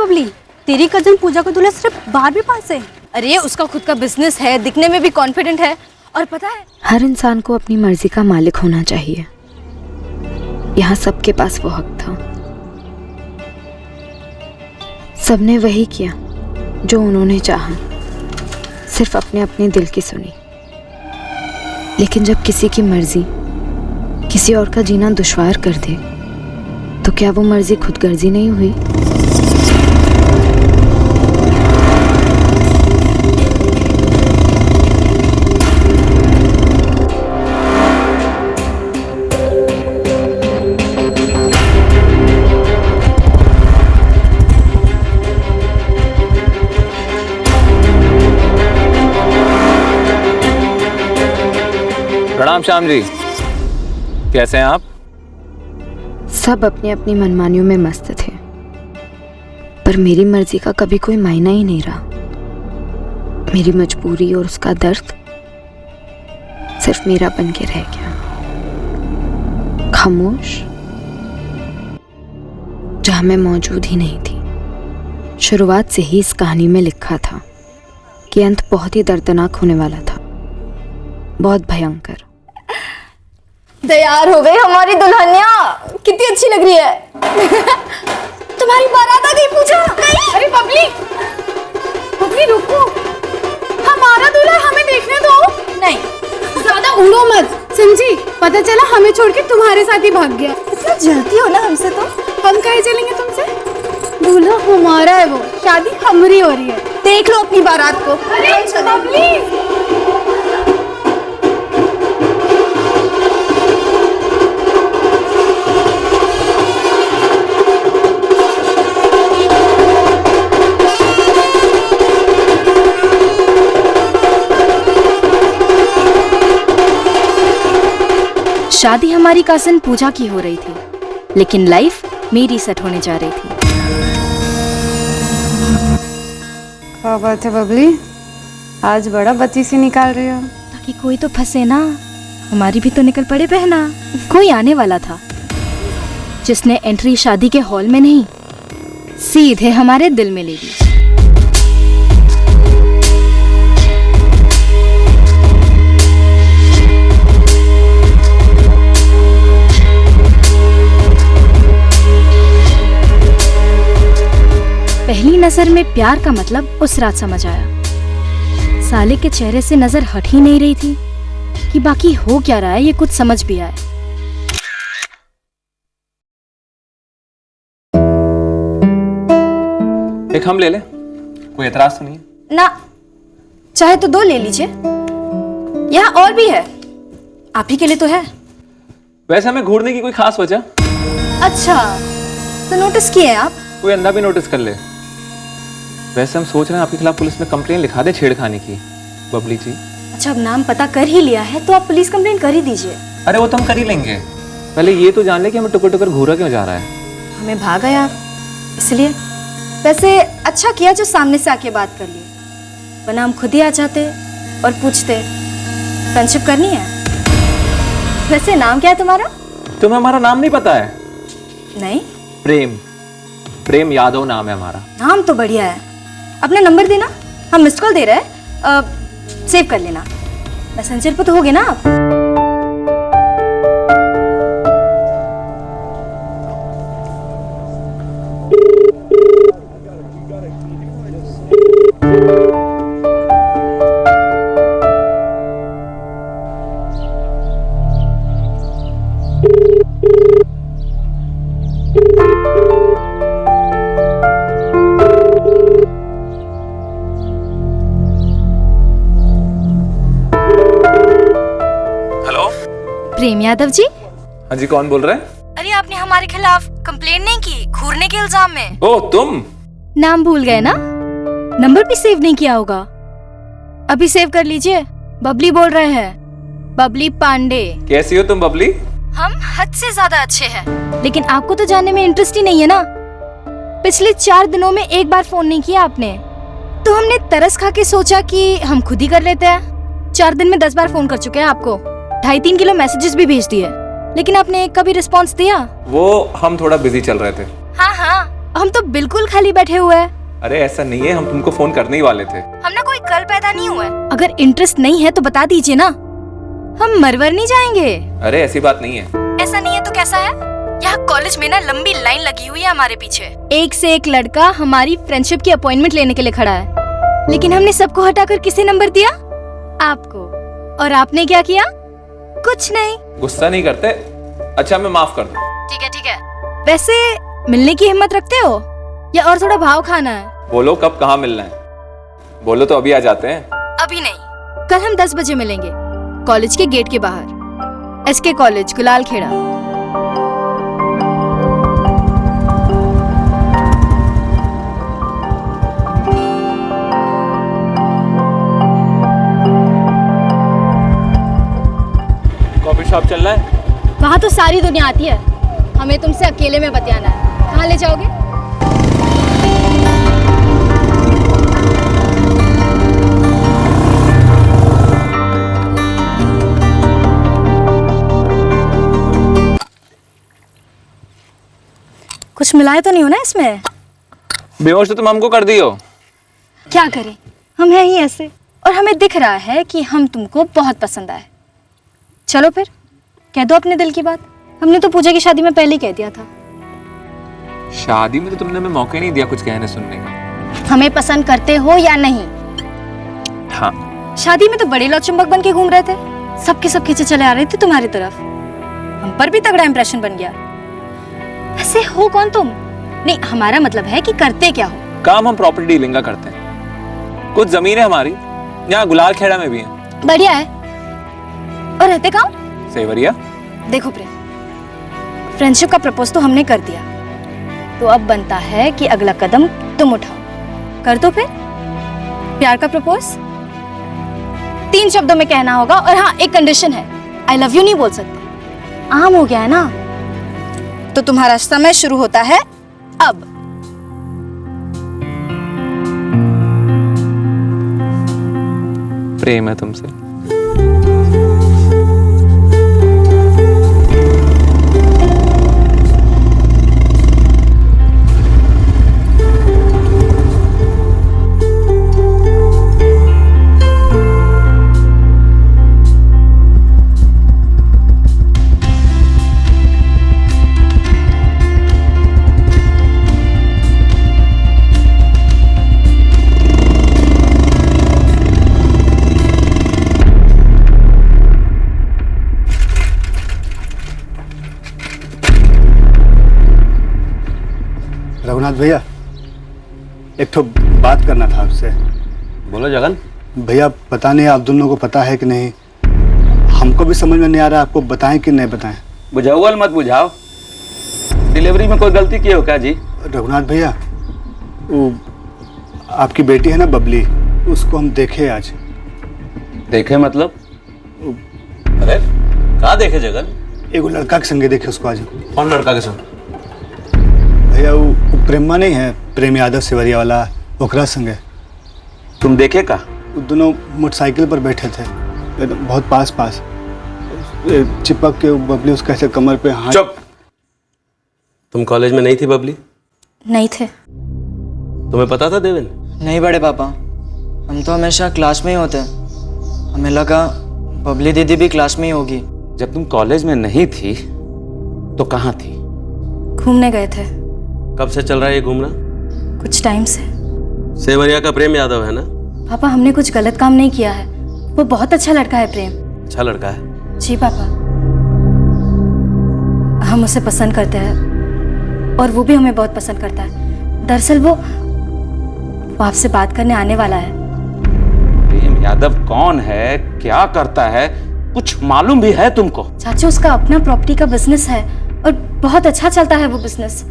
बबली, तेरी कजन पूजा का दूल्हा सिर्फ 12वीं पास है। अरे उसका खुद का बिजनेस है, दिखने में भी कॉन्फिडेंट है। और पता है, हर इंसान को अपनी मर्जी का मालिक होना चाहिए। यहाँ सबके पास वो हक था। सबने वही किया जो उन्होंने चाहा, सिर्फ अपने अपने दिल की सुनी। लेकिन जब किसी की मर्जी किसी और का जीना दुश्वार कर दे, तो क्या वो मर्जी खुदगर्जी नहीं हुई? प्रणाम श्याम जी, कैसे हैं आप? सब अपनी अपनी मनमानियों में मस्त थे, पर मेरी मर्जी का कभी कोई मायना ही नहीं रहा। मेरी मजबूरी और उसका दर्द सिर्फ मेरा बन के रह गया, खामोश, जहां मैं मौजूद ही नहीं थी। शुरुआत से ही इस कहानी में लिखा था कि अंत बहुत ही दर्दनाक होने वाला था, बहुत भयंकर। तैयार हो गई हमारी दुल्हनिया, कितनी अच्छी लग रही है। तुम्हारी बारात आ गई पूजा। अरे बबली, बबली रुको, हमारा दूल्हा हमें देखने दो। नहीं, ज्यादा उड़ो मत, समझी? पता चला हमें छोड़ के तुम्हारे साथ ही भाग गया। इतना जलती हो ना हमसे, तो हम कहीं चलेंगे तुमसे? दूल्हा हमारा है, वो शादी हमारी हो रही है। देख लो अपनी बारात को। अरे बबली, शादी हमारी कजिन पूजा की हो रही थी, लेकिन लाइफ मेरी सेट होने जा रही थी। क्या बात है बबली, आज बड़ा बत्ती सी निकाल रही हो। ताकि कोई तो फंसे ना, हमारी भी तो निकल पड़े बहना। कोई आने वाला था जिसने एंट्री शादी के हॉल में नहीं, सीधे हमारे दिल में ले ली। पहली नजर में प्यार का मतलब उस रात समझ आया। साले के चेहरे से नजर हट ही नहीं रही थी कि बाकी हो क्या रहा है, ये कुछ समझ भी आया। एक हम ले लें, कोई एतराज तो नहीं है? ना, चाहे तो 2 ले लीजिए, यहाँ और भी है, आप ही के लिए तो है। वैसे हमें घूरने की कोई खास वजह? अच्छा, तो नोटिस किए आप? कोई अंधा भी नोटिस कर ले। वैसे हम सोच रहे हैं आपके खिलाफ पुलिस में कंप्लेन लिखा दे छेड़खानी की, बबली जी। अच्छा, अब नाम पता कर ही लिया है तो आप पुलिस कंप्लेन कर ही दीजिए। अरे वो तो हम कर ही लेंगे, पहले ये तो जान ले कि हमें टुकर टुकर घूरा क्यों जा रहा है। हमें भागा आप, इसलिए। वैसे अच्छा किया जो सामने से आके बात कर लिए, वरना हम खुद ही आ जाते और पूछते फ्रेंडशिप करनी है। वैसे नाम क्या है तुम्हारा? तुम्हें हमारा नाम नहीं पता है? नहीं, प्रेम यादव नाम है हमारा। नाम तो बढ़िया है। अपना नंबर देना, हम मिस्ड कॉल दे रहे हैं, सेव कर लेना। मैसेंजर पे तो होगे ना आप? प्रेम यादव जी? हाँ जी, कौन बोल रहे हैं? अरे आपने हमारे खिलाफ कंप्लेन नहीं की घूरने के इल्जाम में? ओह तुम? नाम भूल गए ना? नंबर भी सेव नहीं किया होगा। अभी सेव कर लीजिए, बबली बोल रहे हैं, बबली पांडे। कैसी हो तुम बबली? हम हद से ज्यादा अच्छे हैं, लेकिन आपको तो जानने में इंटरेस्ट ही नहीं है ना। पिछले 4 दिनों में एक बार फोन नहीं किया आपने, तो हमने तरस खा के सोचा कि हम खुद ही कर लेते हैं। 4 दिन में 10 बार फोन कर चुके हैं आपको, 2.5-3 किलो मैसेजेस भी भेज दिए, लेकिन आपने एक का भी रिस्पॉन्स दिया? वो हम थोड़ा बिजी चल रहे थे। हाँ, हम तो बिल्कुल खाली बैठे हुए हैं। अरे ऐसा नहीं है, हम तुमको फोन करने ही वाले थे। हम ना कोई कल पैदा नहीं हुआ है। अगर इंटरेस्ट नहीं है तो बता दीजिए ना, हम मरवर नहीं जाएंगे। अरे ऐसी बात नहीं है। ऐसा नहीं है तो कैसा है? यहाँ कॉलेज में ना लंबी लाइन लगी हुई है हमारे पीछे। एक से एक लड़का हमारी फ्रेंडशिप की अपॉइंटमेंट लेने के लिए खड़ा है, लेकिन हमने सबको हटाकर किसे नंबर दिया? आपको। और आपने क्या किया? कुछ नहीं। गुस्सा नहीं करते? अच्छा मैं माफ कर दूं। ठीक है ठीक है। वैसे मिलने की हिम्मत रखते हो या और थोड़ा भाव खाना है? बोलो कब कहाँ मिलना है, बोलो तो अभी आ जाते हैं। अभी नहीं, कल हम 10 बजे मिलेंगे कॉलेज के गेट के बाहर, एसके कॉलेज, गुलाल खेड़ा। कॉफी शॉप चल रहा है? वहाँ तो सारी दुनिया आती है, हमें तुमसे अकेले में बतियाना है। कहाँ ले जाओगे? कुछ मिलाए तो नहीं हो ना इसमें? बेहोश तो तुम हमको कर दियो। क्या करें, हम हैं ही ऐसे, और हमें दिख रहा है कि हम तुमको बहुत पसंद आए। चलो फिर कह दो अपने दिल की बात। हमने तो पूजा की शादी में पहले ही कह दिया था। शादी में तो तुमने हमें मौका ही नहीं दिया कुछ कहने सुनने का। हमें पसंद करते हो या नहीं? हाँ। शादी में तो बड़े लौचुंबक बन के घूम रहे थे, सबके सब खींचे चले आ रहे थे तुम्हारी तरफ। हम पर भी तगड़ा इंप्रेशन बन गया। ऐसे हो कौन तुम? नहीं, हमारा मतलब है कि करते क्या हो? काम हम प्रॉपर्टी डीलिंग का करते हैं। कुछ जमीन है हमारी, यहाँ गुलाल खेड़ा में भी है। बढ़िया है। और रहते कहाँ? सेवरिया। देखो प्रेम, फ्रेंडशिप का प्रपोज तो हमने कर दिया, तो अब बनता है कि अगला कदम तुम उठाओ। कर दो फिर प्यार का प्रपोज। 3 शब्दों में कहना होगा, और हाँ एक कंडीशन है, आई लव यू नहीं बोल सकते। आम हो गया है ना, तो तुम्हारा समय शुरू होता है अब। प्रेम है तुमसे। रघुनाथ भैया, एक तो बात करना था आपसे। बोलो जगन। भैया पता नहीं आप दोनों को पता है कि नहीं, हमको भी समझ में नहीं आ रहा, आपको बताएं कि नहीं बताएं। बुझाओ मत बुझाओ, डिलीवरी में कोई गलती की हो क्या जी? रघुनाथ भैया, वो आपकी बेटी है ना बबली, उसको हम देखे आज। देखे मतलब? अरे कहाँ देखे जगन? एगो लड़का के संगे देखे उसको आज। कौन लड़का के संग? भैया वो प्रेमा नहीं है, प्रेम यादव सेवरिया वाला, ओकरा संगे। तुम देखे का? वो दोनों मोटरसाइकिल पर बैठे थे, बहुत पास पास चिपक के। बबली उसका ऐसे कमर पे हाथ। चुप। तुम कॉलेज में नहीं थी बबली? नहीं थे। तुम्हें पता था देवेन? नहीं बड़े पापा, हम तो हमेशा क्लास में ही होते हैं। हमें लगा बबली दीदी भी क्लास में ही होगी। जब तुम कॉलेज में नहीं थी तो कहाँ थी? घूमने गए थे। कब से चल रहा है ये घूमना? कुछ टाइम से। सेवरिया का प्रेम यादव है ना? पापा हमने कुछ गलत काम नहीं किया है, वो बहुत अच्छा लड़का है प्रेम। अच्छा लड़का है? जी पापा, हम उसे पसंद करते हैं और वो भी हमें बहुत पसंद करता है। दरअसल वो आपसे बात करने आने वाला है। प्रेम यादव कौन है, क्या करता है, कुछ मालूम भी है तुमको? चाचू उसका अपना प्रॉपर्टी का बिजनेस है और बहुत अच्छा चलता है वो बिजनेस।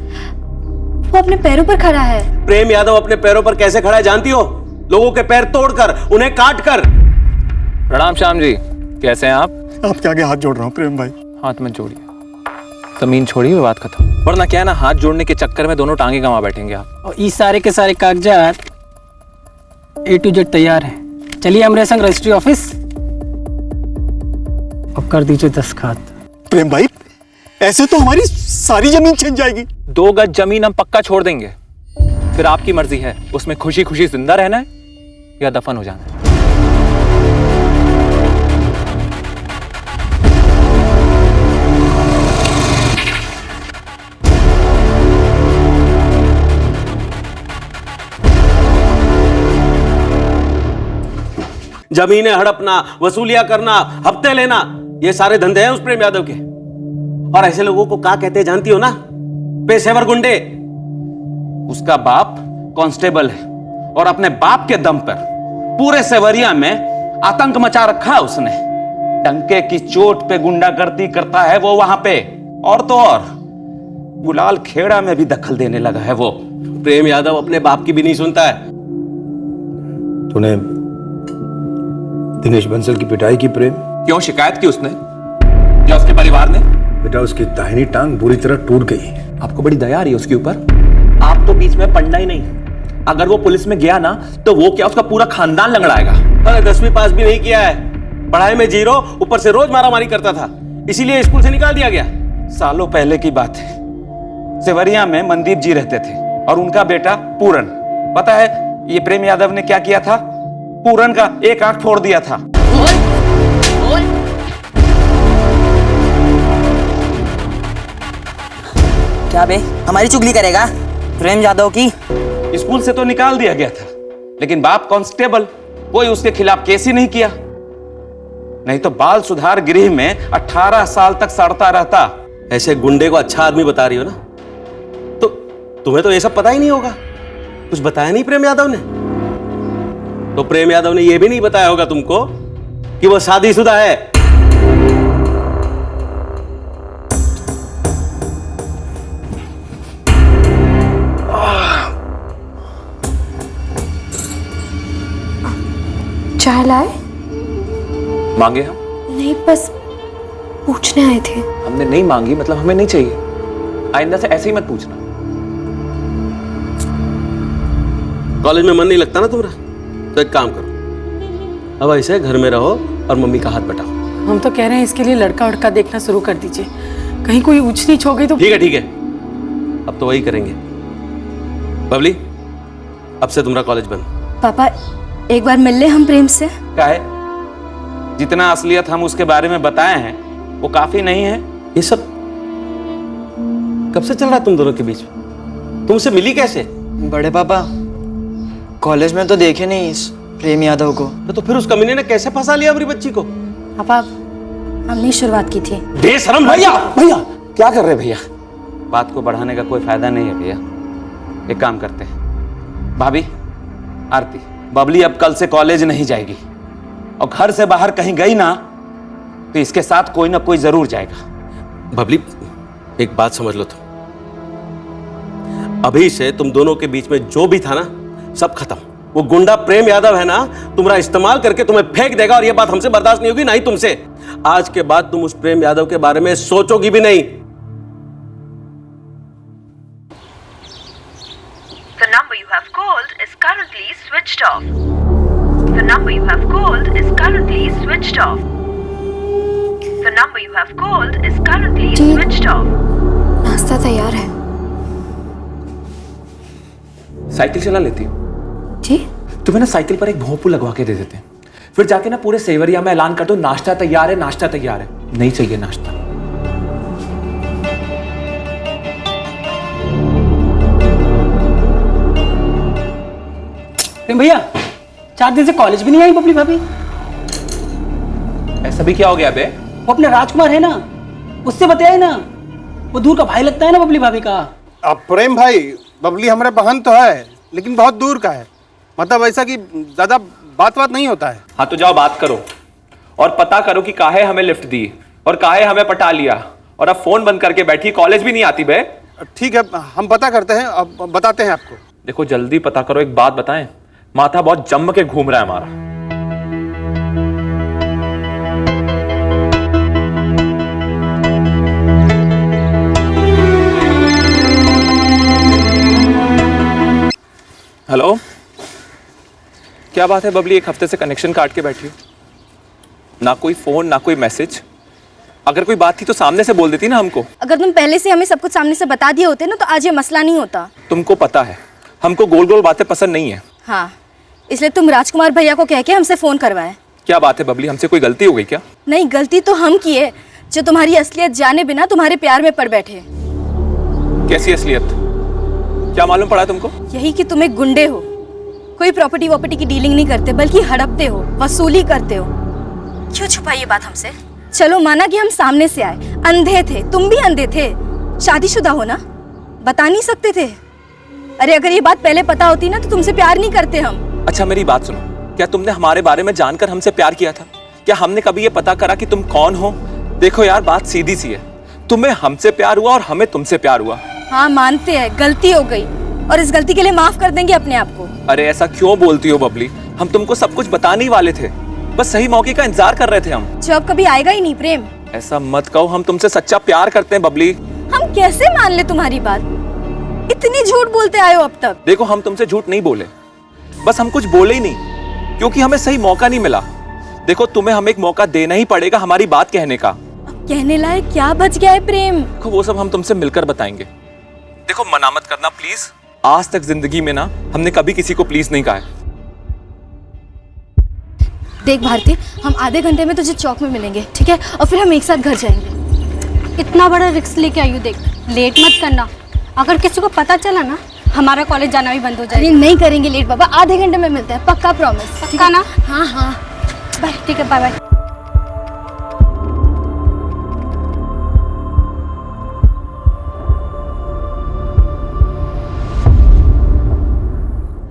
वो अपने पैरों पर खड़ा है। प्रेम यादव अपने पैरों पर कैसे खड़ा है जानती हो? लोगों के पैर तोड़कर, उन्हें काट कर। प्रणाम श्याम जी, कैसे हैं आप? आपके आगे हाथ जोड़ रहा हूँ प्रेम भाई। हाथ मत जोड़िए, जमीन छोड़िए, बात खत्म। वरना क्या है ना, हाथ जोड़ने के चक्कर में दोनों टांगे गंवा बैठेंगे आप। और ये सारे के सारे कागजात A to Z तैयार हैं। चलिए हमारे संग रजिस्ट्री ऑफिस, अब कर दीजिए दस्तखत। प्रेम भाई, ऐसे तो हमारी सारी जमीन छिन जाएगी। 2 गज जमीन हम पक्का छोड़ देंगे, फिर आपकी मर्जी है उसमें खुशी खुशी जिंदा रहना है या दफन हो जाना है। जमीनें हड़पना, वसूलियां करना, हफ्ते लेना, ये सारे धंधे हैं उस प्रेम यादव के। और ऐसे लोगों को क्या कहते हैं जानती हो ना? पेशेवर गुंडे। उसका बाप कांस्टेबल है और अपने बाप के दम पर पूरे सेवरिया में आतंक मचा रखा है उसने। डंके की चोट पे गुंडागर्दी करता है वो वहां पे। और तो और गुलाल खेड़ा में भी दखल देने लगा है वो। प्रेम यादव अपने बाप की भी नहीं सुनता है। तूने दिनेश बंसल की पिटाई की प्रेम? क्यों शिकायत की उसने या उसके परिवार ने? बेटा उसकी दाहिनी टांग बुरी तरह टूट गई। आपको बड़ी दया आ रही है उसके ऊपर? आप तो बीच में पड़ना ही नहीं। अगर वो पुलिस में गया ना तो वो क्या उसका पूरा खानदान लंगड़ाएगा। अरे 10वीं पास भी नहीं किया है, पढ़ाई में 0, ऊपर से रोज मारामारी करता था, इसीलिए स्कूल से निकाल दिया गया। सालों पहले की बात है, सेवरिया में मनदीप जी रहते थे और उनका बेटा पूरन। पता है ये प्रेम यादव ने क्या किया था? पूरन का एक आंख फोड़ दिया था। क्या बे, हमारी चुगली करेगा? प्रेम यादव की स्कूल से तो निकाल दिया गया था, लेकिन बाप कांस्टेबल, कोई उसके खिलाफ केस ही नहीं किया। नहीं तो बाल सुधार गृह में 18 साल तक सड़ता रहता। ऐसे गुंडे को अच्छा आदमी बता रही हो ना? तो तुम्हें तो ये सब पता ही नहीं होगा, कुछ बताया नहीं प्रेम यादव ने? तो प्रेम यादव ने यह भी नहीं बताया होगा तुमको कि वो शादीशुदा है। चाय लाए? मांगे हम? नहीं, बस पूछने आए थे। हमने नहीं मांगी मतलब हमें नहीं चाहिए। आइंदा से ऐसे ही मत पूछना। कॉलेज में मन नहीं लगता ना तुम्हारा, तो एक काम करो, अब ऐसे घर में रहो और मम्मी का हाथ बटाओ। हम तो कह रहे हैं इसके लिए लड़का उड़का देखना शुरू कर दीजिए, कहीं कोई ऊंच नीच हो गई तो। ठीक है ठीक है, अब तो वही करेंगे। बबली, अब से तुम्हारा कॉलेज बंद। पापा एक बार मिल ले हम प्रेम से। क्या है? जितना असलियत हम उसके बारे में बताए हैं वो काफी नहीं है। ये सब कब से चल रहा है तुम दोनों के बीच में? तुमसे मिली कैसे? बड़े पापा कॉलेज में तो देखे नहीं इस प्रेम यादव को। तो फिर उस कमीने ने कैसे फंसा लिया अपनी बच्ची को? पापा हमने शुरुआत की थी। बेशरम भैया भैया क्या कर रहे भैया? बात को बढ़ाने का कोई फायदा नहीं है भैया। एक काम करते हैं, भाभी आरती, बबली अब कल से कॉलेज नहीं जाएगी और घर से बाहर कहीं गई ना तो इसके साथ कोई ना कोई जरूर जाएगा। बबली एक बात समझ लो, तुम अभी से तुम दोनों के बीच में जो भी था ना सब खत्म। वो गुंडा प्रेम यादव है ना, तुम्हारा इस्तेमाल करके तुम्हें फेंक देगा और ये बात हमसे बर्दाश्त नहीं होगी, ना ही तुमसे। आज के बाद तुम उस प्रेम यादव के बारे में सोचोगी भी नहीं। The number you have called is currently switched off. The number you have called is currently switched off. The number you have called is currently switched off. नाश्ता तैयार है। साइकिल चला लेती हो? जी? तुम्हें ना साइकिल पर एक भोंपू लगवा के दे देते हैं, फिर जाके ना पूरे सेवरिया में ऐलान कर दो नाश्ता तैयार है, नाश्ता तैयार है। नहीं चाहिए नाश्ता। भैया 4 दिन से कॉलेज भी नहीं आई बबली भाभी। ऐसा भी क्या हो गया बे? वो अपने राजकुमार है ना, उससे बताया ना, वो दूर का भाई लगता है ना बबली भाभी का। अब प्रेम भाई, बबली हमारे बहन तो है लेकिन बहुत दूर का है, मतलब ऐसा कि ज्यादा बात नहीं होता है। हाँ तो जाओ बात करो और पता करो कि काहे हमें लिफ्ट दी और काहे हमें पटा लिया, और अब फोन बंद करके बैठी, कॉलेज भी नहीं आती बे। ठीक है, हम पता करते हैं, अब बताते हैं आपको। देखो जल्दी पता करो। एक बात बताएं, माथा बहुत जम के घूम रहा है हमारा। हेलो, क्या बात है बबली? 1 हफ्ते से कनेक्शन काट के बैठी हो, ना कोई फोन ना कोई मैसेज। अगर कोई बात थी तो सामने से बोल देती ना हमको। अगर तुम पहले से हमें सब कुछ सामने से बता दिए होते ना तो आज ये मसला नहीं होता। तुमको पता है हमको गोल गोल बातें पसंद नहीं है। हाँ, इसलिए तुम राजकुमार भैया को कह के हमसे फोन करवाए। क्या बात है बबली, हमसे कोई गलती हो गई क्या? नहीं, गलती तो हम किए जो तुम्हारी असलियत जाने बिना तुम्हारे प्यार में पड़ बैठे। कैसी असलियत? क्या मालूम पड़ा तुमको? यही कि तुम एक गुंडे हो, कोई प्रॉपर्टी वॉपर्टी की डीलिंग नहीं करते बल्कि हड़पते हो, वसूली करते हो। क्यों छुपाई ये बात हमसे? चलो माना कि हम सामने से आए, अंधे थे, तुम भी अंधे थे, शादीशुदा हो ना, बता नहीं सकते थे। अरे अगर ये बात पहले पता होती ना तो तुमसे प्यार नहीं करते हम। अच्छा मेरी बात सुनो, क्या तुमने हमारे बारे में जानकर हमसे प्यार किया था? क्या हमने कभी ये पता करा कि तुम कौन हो? देखो यार, बात सीधी सी है, तुम्हें हमसे प्यार हुआ और हमें तुमसे प्यार हुआ। हाँ मानते हैं, गलती हो गई और इस गलती के लिए माफ कर देंगे अपने आप को। अरे ऐसा क्यों बोलती हो बबली, हम तुमको सब कुछ बताने ही वाले थे, बस सही मौके का इंतजार कर रहे थे हम। जो अब कभी आएगा ही नहीं प्रेम। ऐसा मत कहो, हम तुमसे सच्चा प्यार करते हैं बबली। हम कैसे मान ले तुम्हारी बात? इतनी झूठ बोलते आए हो अब तक। देखो हम तुमसे झूठ नहीं बोले, बस हम कुछ बोले ही नहीं क्योंकि हमें सही मौका नहीं मिला। देखो तुम्हें हमें एक मौका देना ही पड़ेगा हमारी बात कहने का। अब कहने लायक क्या बच गया है प्रेम? देखो वो सब हम तुमसे मिलकर बताएंगे। देखो मना मत करना प्लीज, आज तक जिंदगी में ना हमने कभी किसी को प्लीज नहीं कहा है। देख भारती, हम आधे घंटे में तुझे चौक में मिलेंगे, ठीक है? और फिर हम एक साथ घर जाएंगे। इतना बड़ा रिस्क लेके आई हो, देख लेट मत करना। अगर किसी को पता चला ना हमारा कॉलेज जाना भी बंद हो अरे जाएगा। नहीं करेंगे लेट बाबा, आधे घंटे में मिलते हैं, पक्का प्रॉमिस। पक्का ना? हाँ हाँ बाय, ठीक है, बाय बाय।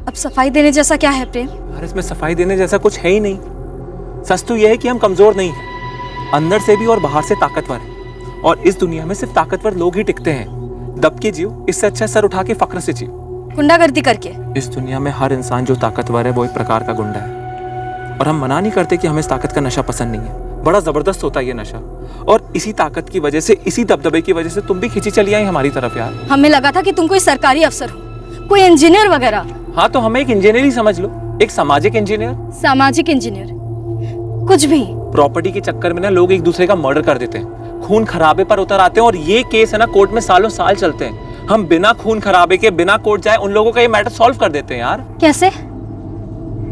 अब सफाई देने जैसा क्या है प्रेम? अरे इसमें सफाई देने जैसा कुछ है ही नहीं। सच तो यह है कि हम कमजोर नहीं हैं, अंदर से भी और बाहर से ताकतवर हैं। और इस दुनिया में सिर्फ ताकतवर लोग ही टिकते हैं। दब के जियो, इससे अच्छा सर उठा के फक्र से जियो। गुंडागर्दी करके? इस दुनिया में हर इंसान जो ताकतवर है वो एक प्रकार का गुंडा है। और हम मना नहीं करते कि हमें इस ताकत का नशा पसंद नहीं है, बड़ा जबरदस्त होता है ये नशा। और इसी ताकत की वजह से, इसी दबदबे की वजह से तुम भी खींची चली आई हमारी तरफ यार। हमें लगा था कि तुम कोई सरकारी अफसर हो, कोई इंजीनियर वगैरह। हाँ तो हमें एक इंजीनियर ही समझ लो, एक सामाजिक इंजीनियर। सामाजिक इंजीनियर कुछ भी। प्रॉपर्टी के चक्कर में ना लोग एक दूसरे का मर्डर कर देते हैं, खून खराबे पर उतर आते हैं और ये केस है ना कोर्ट में सालों साल चलते हैं। हम बिना खून खराबे के, बिना कोर्ट जाए उन लोगों का ये मैटर सॉल्व कर देते हैं यार। कैसे?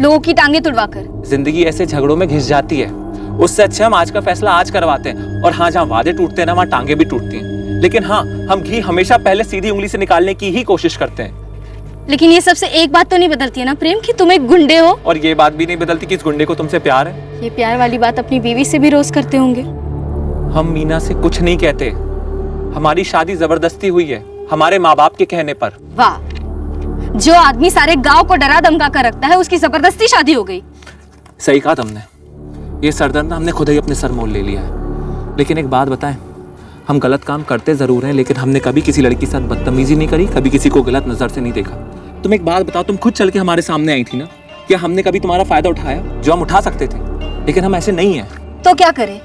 लोगों की टांगे तुड़वाकर? जिंदगी ऐसे झगड़ों में घिस जाती है, उससे अच्छा हम आज का फैसला आज करवाते हैं। और हाँ, जहाँ वादे टूटते हैं ना वहाँ टांगे भी टूटती हैं। लेकिन हाँ, हम घी हमेशा पहले सीधी उंगली से निकालने की ही कोशिश करते हैं। लेकिन ये सबसे एक बात तो नहीं बदलती है ना प्रेम, कि तुम एक गुंडे हो। और ये बात भी नहीं बदलती कि इस गुंडे को तुमसे प्यार है। ये प्यार वाली बात अपनी बीवी से भी रोज करते होंगे। हम मीना से कुछ नहीं कहते, हमारी शादी जबरदस्ती हुई है हमारे माँ बाप के कहने पर। वाह, जो आदमी सारे गांव को डरा धमका कर रखता है उसकी जबरदस्ती शादी हो गई। सही कहा तुमने, ये सरदर्द ना हमने खुद ही अपने सर मोल ले लिया है। लेकिन एक बात बताएं, हम गलत काम करते जरूर हैं लेकिन हमने कभी किसी लड़की के साथ बदतमीजी नहीं करी, कभी किसी को गलत नजर से नहीं देखा। तुम एक बात बताओ, तुम खुद चल के हमारे सामने आई थी ना, क्या हमने कभी तुम्हारा फायदा उठाया? जो हम उठा सकते थे, लेकिन हम ऐसे नहीं हैं। तो क्या करें?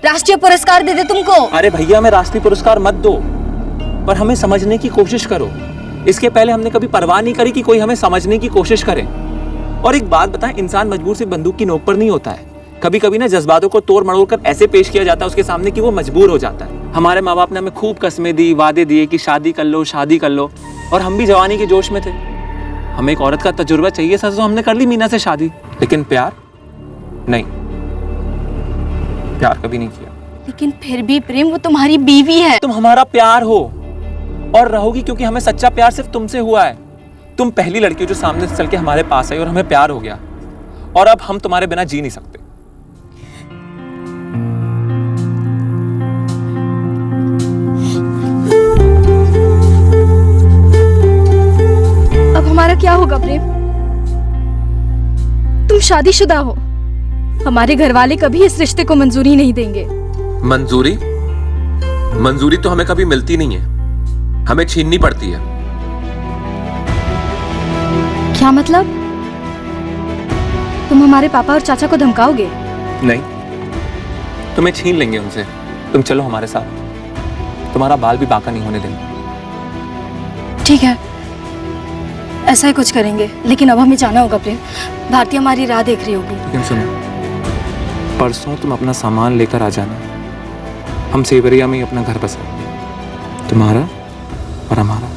राष्ट्रीय पुरस्कार दे दे तुमको? अरे भैया, हमें राष्ट्रीय पुरस्कार मत दो, पर हमें समझने की कोशिश करो। इसके पहले हमने कभी परवाह नहीं करी कि कोई हमें समझने की कोशिश करे। और एक बात बताएं, इंसान मजबूर सिर्फ बंदूक की नोक पर नहीं होता है। कभी कभी ना जज्बातों को तोड़ मड़ोड़ कर ऐसे पेश किया जाता है उसके सामने कि वो मजबूर हो जाता है। हमारे माँ बाप ने हमें खूब कस्में दी, वादे दिए कि शादी कर लो, शादी कर लो, और हम भी जवानी के जोश में थे। हमें एक औरत का तजुर्बा चाहिए था, तो हमने कर ली मीना से शादी। लेकिन प्यार नहीं, प्यार कभी नहीं किया। लेकिन फिर भी प्रेम, वो तुम्हारी बीवी है। तुम हमारा प्यार हो और रहोगी, क्योंकि हमें सच्चा प्यार सिर्फ तुमसे हुआ है। तुम पहली लड़की हो जो सामने से चल के हमारे पास आई और हमें प्यार हो गया, और अब हम तुम्हारे बिना जी नहीं सकते। अब हमारा क्या होगा प्रेम? तुम शादीशुदा हो, हमारे घर वाले कभी इस रिश्ते को मंजूरी नहीं देंगे। मंजूरी? मंजूरी तो हमें कभी मिलती नहीं है, हमें छीननी पड़ती है। क्या मतलब? तुम हमारे पापा और चाचा को धमकाओगे? नहीं, तुम्हें छीन लेंगे उनसे। तुम चलो हमारे साथ, तुम्हारा बाल भी बांका नहीं होने देंगे। ठीक है, ऐसा ही कुछ करेंगे, लेकिन अब हमें जाना होगा प्रेम। भारती हमारी राह देख रही होगी। लेकिन सुनो, परसों तुम अपना सामान लेकर आ जाना, हम सेवरिया में ही अपना घर बसाए, तुम्हारा और हमारा।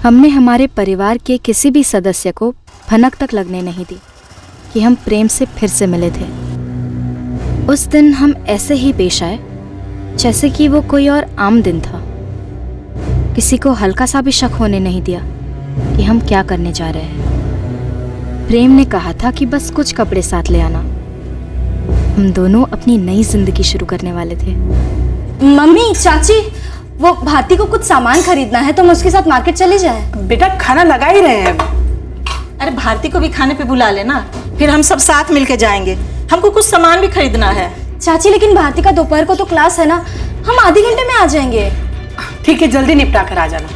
हमने हमारे परिवार के किसी भी सदस्य को भनक तक लगने नहीं दी कि हम प्रेम से फिर से मिले थे। उस दिन हम ऐसे ही पेश आए जैसे कि वो कोई और आम दिन था। किसी को हल्का सा भी शक होने नहीं दिया कि हम क्या करने जा रहे हैं। प्रेम ने कहा था कि बस कुछ कपड़े साथ ले आना। हम दोनों अपनी नई जिंदगी शुरू करने वाले थे। मम्मी, चाची, वो भारती को कुछ सामान खरीदना है तो हम उसके साथ मार्केट चले जाएं। बेटा खाना लगा ही रहे हैं। अरे भारती को भी खाने पे बुला लेना, फिर हम सब साथ मिलके जाएंगे। हमको कुछ सामान भी खरीदना है। चाची, लेकिन भारती का दोपहर को तो क्लास है ना, हम आधे घंटे में आ जाएंगे। ठीक है, जल्दी निपटा कर आ जाना।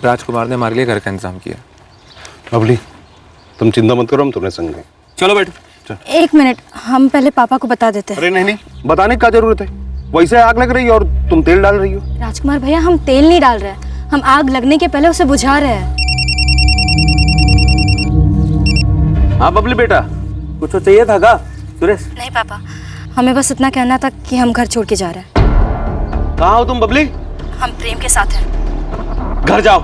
राजकुमार ने हमारे लिए घर का इंतजाम किया। बबली, तुम चिंता मत करो, हम तुम्हें संग हैं। चलो बैठो। एक मिनट, हम पहले पापा को बता देते हैं। अरे नहीं, बताने की क्या जरूरत है? वैसे आग लग रही है और तुम तेल डाल रही हो। राजकुमार भैया, हम तेल नहीं डाल रहे हैं, हम आग लगने के पहले उसे बुझा रहे हैं। हाँ बबली बेटा, कुछ तो चाहिए था का? सुरेश? नहीं पापा, हमें बस इतना कहना था कि हम घर छोड़ के जा रहे हैं। कहाँ हो तुम बबली? हम प्रेम के साथ हैं। घर जाओ,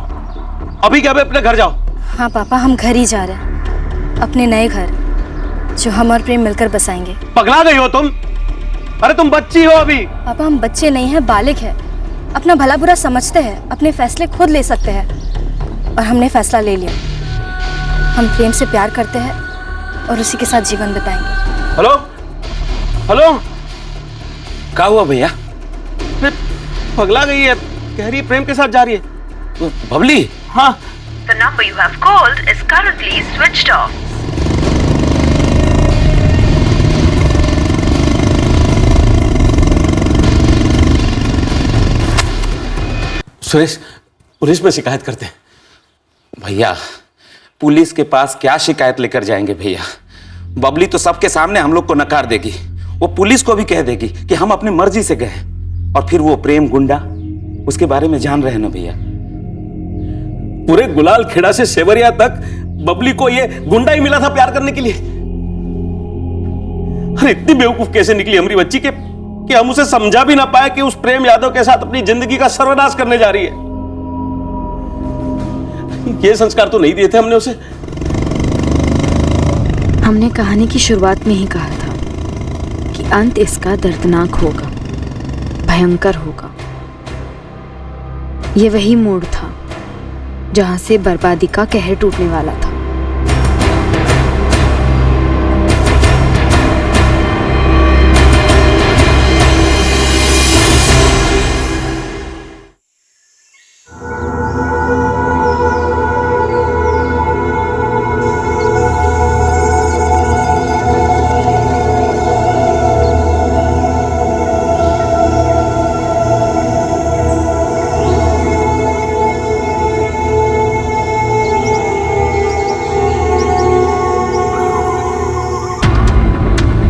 अभी क्या अपने घर जाओ। हाँ पापा, हम घर ही जा रहे हैं, अपने नए घर जो हम और प्रेम मिलकर बसाएंगे। पगला गई हो तुम? अरे तुम बच्ची हो अभी। पापा, हम बच्चे नहीं हैं, बालिग हैं, अपना भला बुरा समझते हैं, अपने फैसले खुद ले सकते हैं। और हमने फैसला ले लिया, हम प्रेम से प्यार करते हैं और उसी के साथ जीवन बिताएंगे। हेलो हेलो, क्या हुआ भैया? पगला गई है, कह रही है प्रेम के साथ जा रही है। बबली? हाँ। The number you have called is currently switched off. Suresh, police में शिकायत करते हैं। भैया, पुलिस के पास क्या शिकायत लेकर जाएंगे भैया? बबली तो सबके सामने हम लोग को नकार देगी। वो पुलिस को भी कह देगी कि हम अपनी मर्जी से गए, और फिर वो प्रेम गुंडा, उसके बारे में जान रहे हैं ना भैया। पूरे गुलाल खेड़ा से सेवरिया तक बबली को ये गुंडा ही मिला था प्यार करने के लिए। अरे इतनी बेवकूफ कैसे निकली हमारी बच्ची के कि हम उसे समझा भी ना पाए कि उस प्रेम यादव के साथ अपनी जिंदगी का सर्वनाश करने जा रही है। ये संस्कार तो नहीं दिए थे हमने उसे। हमने कहानी की शुरुआत में ही कहा था कि अंत इसका दर्दनाक होगा, भयंकर होगा। ये वही मोड़ था जहां से बर्बादी का कहर टूटने वाला था।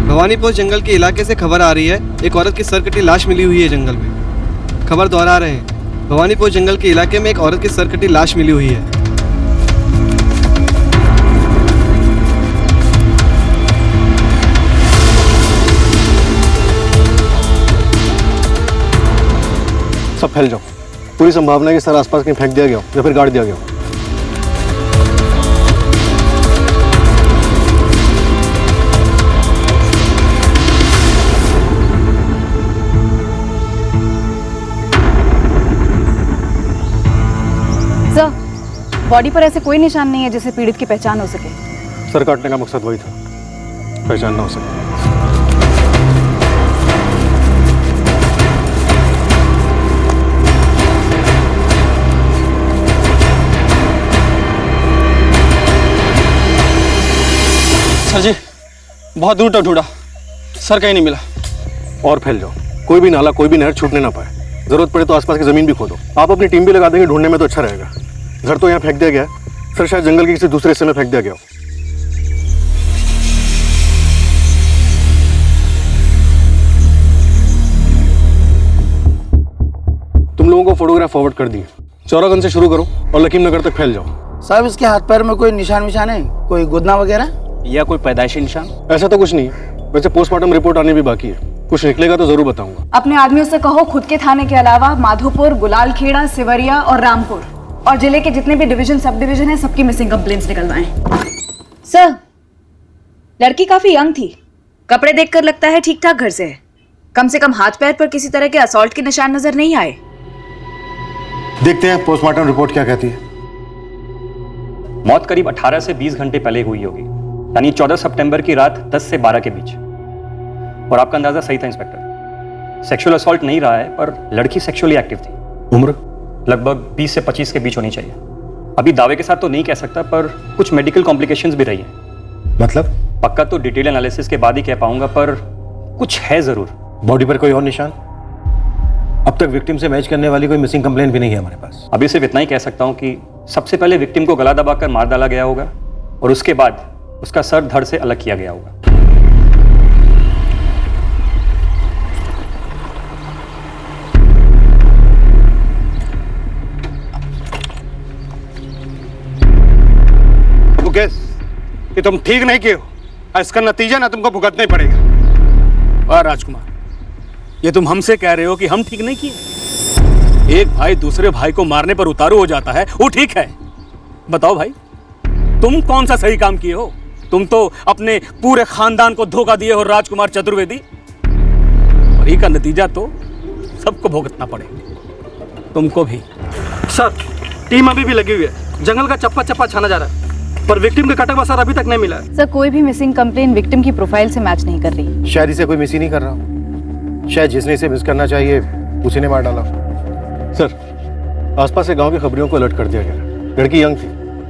भवानीपुर जंगल के इलाके से खबर आ रही है, एक औरत की सरकटी लाश मिली हुई है जंगल में। खबर दोहरा रहे हैं, भवानीपुर जंगल के इलाके में एक औरत की सरकटी लाश मिली हुई है। सब फैल जाओ। पूरी संभावना है कि सर आसपास कहीं फेंक दिया गया हो या फिर गाड़ दिया गया हो। बॉडी पर ऐसे कोई निशान नहीं है जिससे पीड़ित की पहचान हो सके। सर काटने का मकसद वही था, पहचान ना हो सके। सर जी, बहुत दूर तक ढूंढा, सर कहीं नहीं मिला। और फैल जाओ, कोई भी नाला, कोई भी नहर छूटने ना पाए। जरूरत पड़े तो आसपास की जमीन भी खोदो। आप अपनी टीम भी लगा देंगे ढूंढने में तो अच्छा रहेगा। घर तो यहाँ फेंक दिया गया है, सर शायद जंगल के किसी दूसरे हिस्से में फेंक दिया गया हो। तुम लोगों को फोटोग्राफ फॉरवर्ड कर दिए। चौरागंज से शुरू करो और लकीम नगर तक फैल जाओ। साहब इसके हाथ पैर में कोई निशान विशान है, कोई गुदना वगैरह या कोई पैदाइशी निशान? ऐसा तो कुछ नहीं है, वैसे पोस्टमार्टम रिपोर्ट आने भी बाकी है, कुछ निकलेगा तो जरूर बताऊंगा। अपने आदमियों से कहो खुद के थाने के अलावा माधोपुर, गुलालखेड़ा, सिवरिया और रामपुर और जिले के जितने भी डिवीजन सब डिवीजन है सबकी मिसिंग कंप्लेंट्स निकलवाएं। सर, लड़की काफी यंग थी, कपड़े देखकर लगता है ठीक ठाक घर से है। कम से कम हाथ पैर पर किसी तरह के असॉल्ट के निशान नजर नहीं आए। देखते हैं पोस्टमार्टम रिपोर्ट क्या कहती है। मौत करीब 18 से 20 घंटे पहले हुई होगी, यानी 14 सितंबर की रात 10 से 12 के बीच। और आपका अंदाजा सही था इंस्पेक्टर, सेक्सुअल असॉल्ट नहीं रहा है, पर लड़की सेक्सुअली एक्टिव थी। उम्र लगभग 20 से 25 के बीच होनी चाहिए। अभी दावे के साथ तो नहीं कह सकता, पर कुछ मेडिकल कॉम्प्लिकेशंस भी रही हैं। मतलब? पक्का तो डिटेल एनालिसिस के बाद ही कह पाऊंगा, पर कुछ है जरूर। बॉडी पर कोई और निशान? अब तक विक्टिम से मैच करने वाली कोई मिसिंग कंप्लेंट भी नहीं है हमारे पास। अभी सिर्फ इतना ही कह सकता हूं कि सबसे पहले विक्टिम को गला दबाकर मार डाला गया होगा और उसके बाद उसका सर धड़ से अलग किया गया होगा। मुकेश, ये तुम ठीक नहीं किए हो, इसका नतीजा ना तुमको भुगतना ही पड़ेगा। वाह राजकुमार, ये तुम हमसे कह रहे हो कि हम ठीक नहीं किए? एक भाई दूसरे भाई को मारने पर उतारू हो जाता है, वो ठीक है? बताओ भाई, तुम कौन सा सही काम किए हो? तुम तो अपने पूरे खानदान को धोखा दिए हो राजकुमार चतुर्वेदी, और ये का नतीजा तो सबको भुगतना पड़ेगा, तुमको भी। सर, टीम अभी भी लगी हुई है, जंगल का चप्पा चप्पा छाना जा रहा है, पर विक्टिम का कटा सर अभी तक नहीं मिला है। सर, कोई भी मिसिंग कंप्लेन विक्टिम की प्रोफाइल से मैच नहीं कर रही। शायद इसे कोई मिस ही नहीं कर रहा, शायद जिसने इसे मिस करना चाहिए उसी ने मार डाला। सर, आसपास के गांव की खबरियों को अलर्ट कर दिया गया। लड़की यंग थी,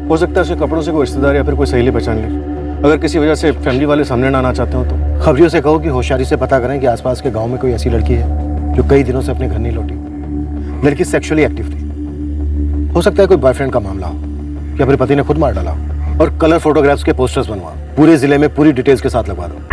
हो सकता है उसके कपड़ों से कोई रिश्तेदार या फिर कोई सहेली पहचान ले। अगर किसी वजह से फैमिली वाले सामने ना आना चाहते हो तो खबरियों से कहो कि होशियारी से पता करें कि आसपास के गांव में कोई ऐसी लड़की है जो कई दिनों से अपने घर नहीं लौटी। लड़की सेक्सुअली एक्टिव थी, हो सकता है कोई बॉयफ्रेंड का मामला हो या फिर पति ने खुद मार डाला हो। और कलर फोटोग्राफ्स के पोस्टर्स बनवा, पूरे जिले में पूरी डिटेल्स के साथ लगवा दो।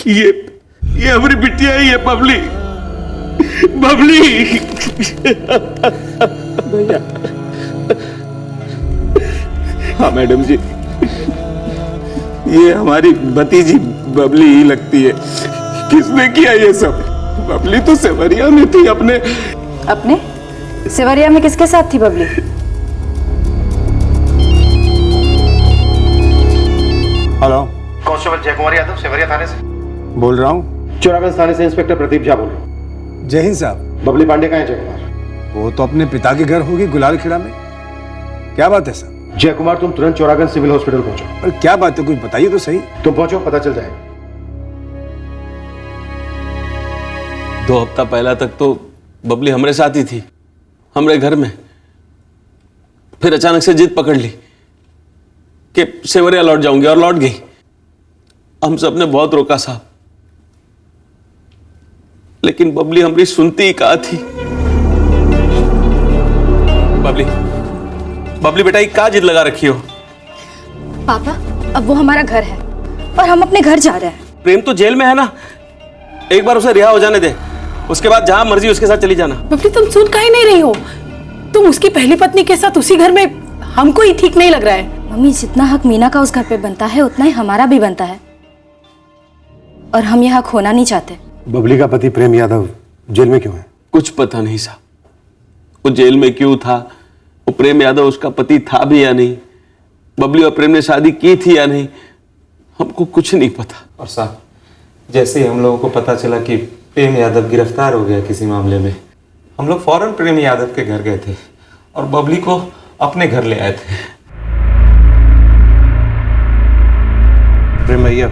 ये हमारी बिटिया ही है, बबली। बबली भैया। हाँ मैडम जी, ये हमारी भतीजी बबली ही लगती है। किसने किया ये सब? बबली तो सेवरिया में थी। अपने सेवरिया में किसके साथ थी बबली? हेलो, कांस्टेबल जयकुमार यादव, सेवरिया थाने से बोल रहा हूँ। चौरागंज थाने से इंस्पेक्टर प्रदीप झा बोल। जय हिंद साहब। बबली पांडे कहाँ है जयकुमार? वो तो अपने पिता के घर होगी गुलालखेड़ा में। क्या बात है सर? जयकुमार, तुम तुरंत चौरागंज सिविल हॉस्पिटल पहुंचो। पर क्या बात है, कुछ बताइए तो सही। तुम पहुंचो, पता चल जाएगा। 2 हफ्ता पहला तक तो बबली हमारे साथ ही थी, हमारे घर में। फिर अचानक से जिद पकड़ ली कि सेवरिया लौट जाऊंगी, और लौट गई। हम सब ने बहुत रोका साहब, लेकिन बबली हमारी सुनती ही कहा थी। बबली बेटा, ये क्या जिद लगा रखी हो? पापा, अब वो हमारा घर है और हम अपने घर जा रहे हैं। प्रेम तो जेल में है ना, एक बार उसे रिहा हो जाने दे, उसके बाद जहां मर्जी उसके साथ चली जाना। बबली, तुम सुन काहे नहीं रही हो? तुम उसकी पहली पत्नी के साथ उसी घर में, हमको ही ठीक नहीं लग रहा है। मम्मी, जितना हक मीना का उस घर पे बनता है उतना ही हमारा भी बनता है, और हम यह हक होना नहीं चाहते। बबली का पति प्रेम यादव जेल में क्यों है? कुछ पता नहीं साहब, वो जेल में क्यों था, वो प्रेम यादव उसका पति था भी या नहीं, बबली और प्रेम ने शादी की थी या नहीं, हमको कुछ नहीं पता। और साहब, जैसे ही हम लोगों को पता चला कि प्रेम यादव गिरफ्तार हो गया किसी मामले में, हम लोग फौरन प्रेम यादव के घर गए थे और बबली को अपने घर ले आए थे। प्रेम भैया,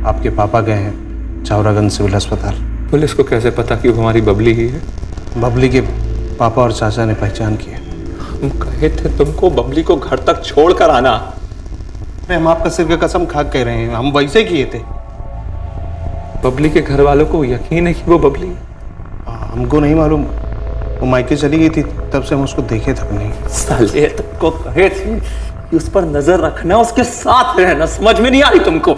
आपके पापा गए हैं चावरागंज सिविल अस्पताल। पुलिस को कैसे पता कि वो हमारी बबली ही है? बबली के पापा और चाचा ने पहचान किया। हम कहे थे तुमको बबली को घर तक छोड़ कर आना। हम आपका सिर का कसम खा कह रहे हैं, हम वैसे किए थे। बबली के घर वालों को यकीन है कि वो बबली है? हमको नहीं मालूम, वो मायके चली गई थी, तब से हम उसको देखे तक नहीं। साले तुमको कहे थे कि उस पर नजर रखना, उसके साथ रहना, समझ में नहीं आई तुमको?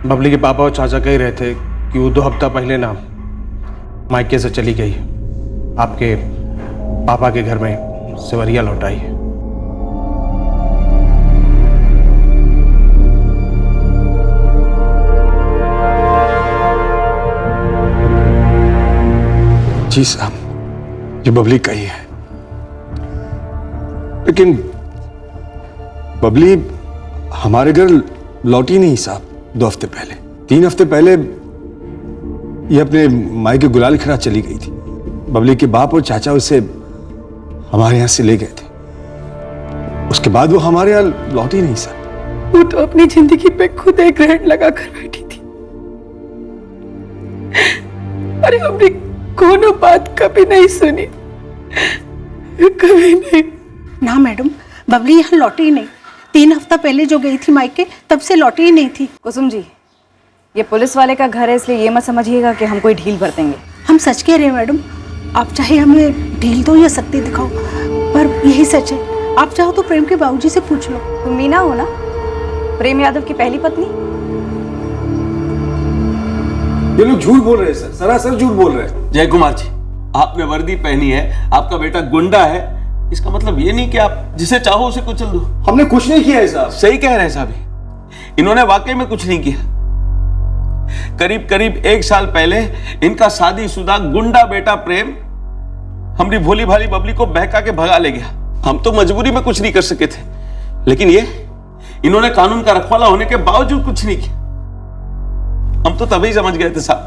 बबली के पापा और चाचा कह रहे थे कि वो 2 हफ्ता पहले ना मायके से चली गई, आपके पापा के घर में सेवरिया लौट आई है। जी साहब, ये बबली का ही है, लेकिन बबली हमारे घर लौटी नहीं साहब। 2 हफ्ते पहले, 3 हफ्ते पहले ये अपने मायके गुलाल खेड़ा चली गई थी। बबली के बाप और चाचा उसे हमारे यहाँ से ले गए थे, उसके बाद वो हमारे यहाँ लौटी नहीं साहब। वो तो अपनी जिंदगी पे खुद एक ग्रहण लगा कर बैठी थी। अरे हमने कोनो बात कभी नहीं सुनी, कभी नहीं। ना मैडम, बबली यहाँ लौटी ही नहीं। 3 हफ्ता पहले जो गई थी मायके, तब से लौटी ही नहीं थी। कुसुम जी, ये पुलिस वाले का घर है, इसलिए ये मत समझिएगा कि हम कोई ढील बरतेंगे। हम सच कह रहे हैं मैडम, आप चाहे हमें ढील दो या सत्य दिखाओ, पर यही सच है। आप चाहो तो प्रेम के बाबूजी से पूछ लो। तुम मीना हो ना, प्रेम यादव की पहली पत्नी? ये लोग झूठ बोल रहे हैं सर, सरासर झूठ बोल रहे हैं। जय कुमार जी, आपने वर्दी पहनी है, आपका बेटा गुंडा है, इसका मतलब ये नहीं कि आप जिसे चाहो उसे कुचल दो। हमने कुछ नहीं किया है साहब। सही कह रहे हैं साहब, इन्होंने वाकई में कुछ नहीं किया। करीब करीब 1 साल पहले इनका शादीशुदा गुंडा बेटा प्रेम हमारी भोली भाली बबली को बहका के भगा ले गया। हम तो मजबूरी में कुछ नहीं कर सके थे, लेकिन ये इन्होंने कानून का रखवाला होने के बावजूद कुछ नहीं किया। हम तो तभी समझ गए थे साहब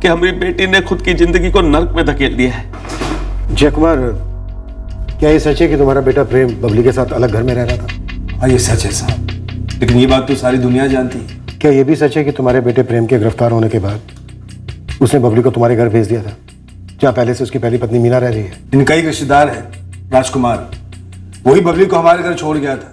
कि हमारी बेटी ने खुद की जिंदगी को नर्क में धकेल दिया है। जय कुमार, क्या ये सच है कि तुम्हारा बेटा प्रेम बबली के साथ अलग घर में रह रहा था? हाँ, ये सच है साहब, लेकिन ये बात तो सारी दुनिया जानती है। क्या ये भी सच है कि तुम्हारे बेटे प्रेम के गिरफ्तार होने के बाद उसने बबली को तुम्हारे घर भेज दिया था, जहाँ पहले से उसकी पहली पत्नी मीना रह रही है? इनका ही रिश्तेदार है राजकुमार, वही बबली को हमारे घर छोड़ गया था।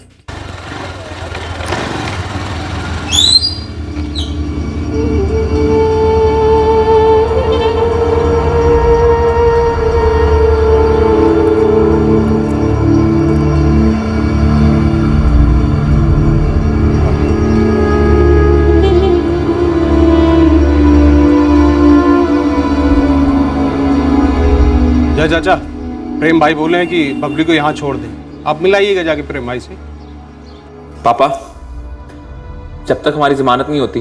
जय चाचा, प्रेम भाई बोले हैं कि बबली को यहाँ छोड़ दें, आप मिलाइएगा जाके प्रेम भाई से। पापा, जब तक हमारी जमानत नहीं होती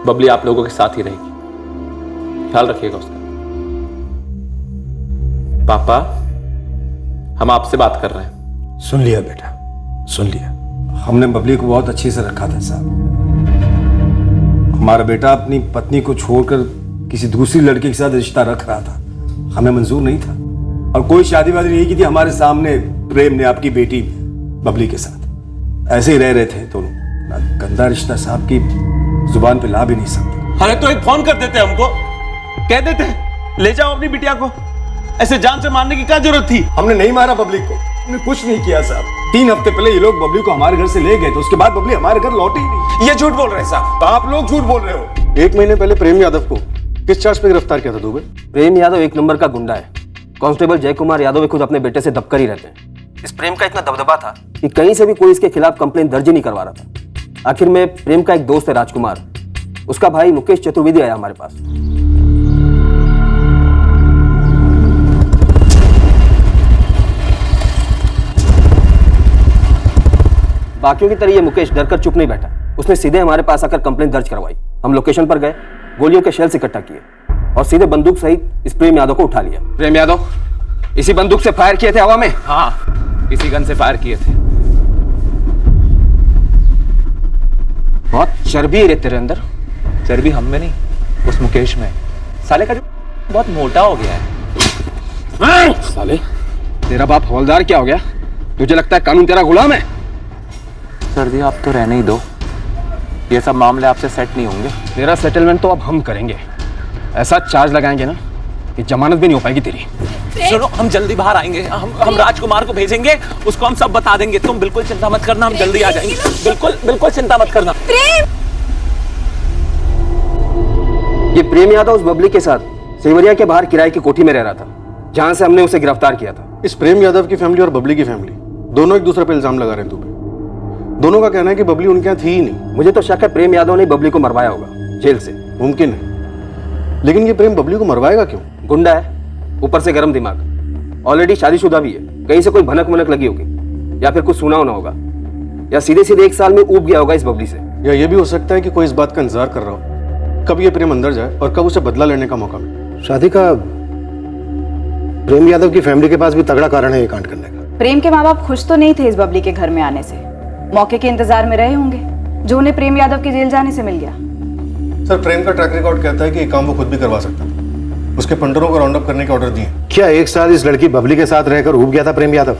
बबली आप लोगों के साथ ही रहेगी, ख्याल रखिएगा उसका। पापा, हम आपसे बात कर रहे हैं। सुन लिया बेटा, सुन लिया। हमने बबली को बहुत अच्छे से रखा था साहब। हमारा बेटा अपनी पत्नी को छोड़कर किसी दूसरी लड़के के साथ रिश्ता रख रहा था, हमें मंजूर नहीं था, और कोई शादी वादी नहीं की थी हमारे सामने। प्रेम ने आपकी बेटी बबली के साथ ऐसे ही रह रहे थे दोनों। गंदा रिश्ता साहब की जुबान पे ला भी नहीं सकते। अरे तो एक फोन कर देते हमको, कह देते ले जाओ अपनी बिटिया को, ऐसे जान से मारने की क्या जरूरत थी? हमने नहीं मारा बबली को, हमने कुछ नहीं किया साहब। 3 हफ्ते पहले ये लोग बबली को हमारे घर से ले गए थे, उसके बाद बबली हमारे घर लौटी ही नहीं। ये झूठ बोल रहे हैं साहब। आप लोग झूठ बोल रहे हो। 1 महीने पहले प्रेम यादव को किस चार्ज पे गिरफ्तार किया था दुबे? प्रेम यादव 1 नंबर का गुंडा है। कांस्टेबल जय कुमार यादव भी खुद अपने बेटे से दबकर ही रहते हैं। इस प्रेम का इतना दबदबा था कि कहीं से भी कोई इसके खिलाफ कंप्लेंट दर्ज ही नहीं करवा रहा था। आखिर में प्रेम का एक दोस्त है राजकुमार, उसका भाई मुकेश चतुर्वेदी आया हमारे पास। बाकियों की तरह ये मुकेश डरकर चुप नहीं बैठा, उसने सीधे हमारे पास आकर कंप्लेंट दर्ज करवाई। हम लोकेशन पर गए, गोलियों के शेल्स इकट्ठा किए और सीधे बंदूक सहित इस प्रेम यादव को उठा लिया। प्रेम यादव इसी बंदूक से फायर किए थे हवा में? हाँ, इसी गन से फायर किए थे। बहुत चर्बी है रे तेरे अंदर। चर्बी हम में नहीं, उस मुकेश में। साले का जो बहुत मोटा हो गया है। साले तेरा बाप हवलदार क्या हो गया? तुझे लगता है कानून तेरा गुलाम है? सर जी आप तो रहने ही दो, ये सब मामले आपसे सेट नहीं होंगे। तेरा सेटलमेंट तो अब हम करेंगे। ऐसा चार्ज लगाएंगे ना कि जमानत भी नहीं हो पाएगी तेरी। सुनो, हम जल्दी बाहर आएंगे। हम राजकुमार को भेजेंगे, उसको हम सब बता देंगे। तुम बिल्कुल चिंता मत करना, हम जल्दी आ जाएंगे। बिल्कुल चिंता मत करना। ये प्रेम यादव उस बबली के साथ सेवरिया के बाहर किराए की कोठी में रह रहा था, जहां से हमने उसे गिरफ्तार किया था। इस प्रेम यादव की फैमिली और बबली की फैमिली दोनों एक दूसरे पे इल्जाम लगा रहे हैं। तुम्हें दोनों का कहना है कि बबली उनके यहाँ थी ही नहीं। मुझे तो शक है प्रेम यादव ने बबली को मरवाया होगा जेल से। मुमकिन है, लेकिन ये प्रेम बबली को मरवाएगा क्यों? गुंडा है, ऊपर से गर्म दिमाग, ऑलरेडी शादीशुदा भी है। कहीं से कोई भनक मनक लगी होगी, या फिर कुछ सुना होना होगा, या सीधे सीधे 1 साल में ऊब गया होगा इस बबली से। या ये भी हो सकता है कि कोई इस बात का इंतजार कर रहा हो कब ये प्रेम अंदर जाए और कब उसे बदला लेने का मौका मिले। शादी का प्रेम यादव की फैमिली के पास भी तगड़ा कारण है ये कांड करने का। प्रेम के माँ बाप खुश तो नहीं थे इस बबली के घर में आने से, मौके के इंतजार में रहे होंगे जो उन्हें प्रेम यादव के जेल जाने से मिल गया। सर, प्रेम का ट्रैक रिकॉर्ड कहता है कि ये काम वो खुद भी करवा सकता था। उसके पंडरों को राउंड अप करने के ऑर्डर दिए। क्या 1 साल इस लड़की बबली के साथ रहकर ऊब गया था प्रेम यादव?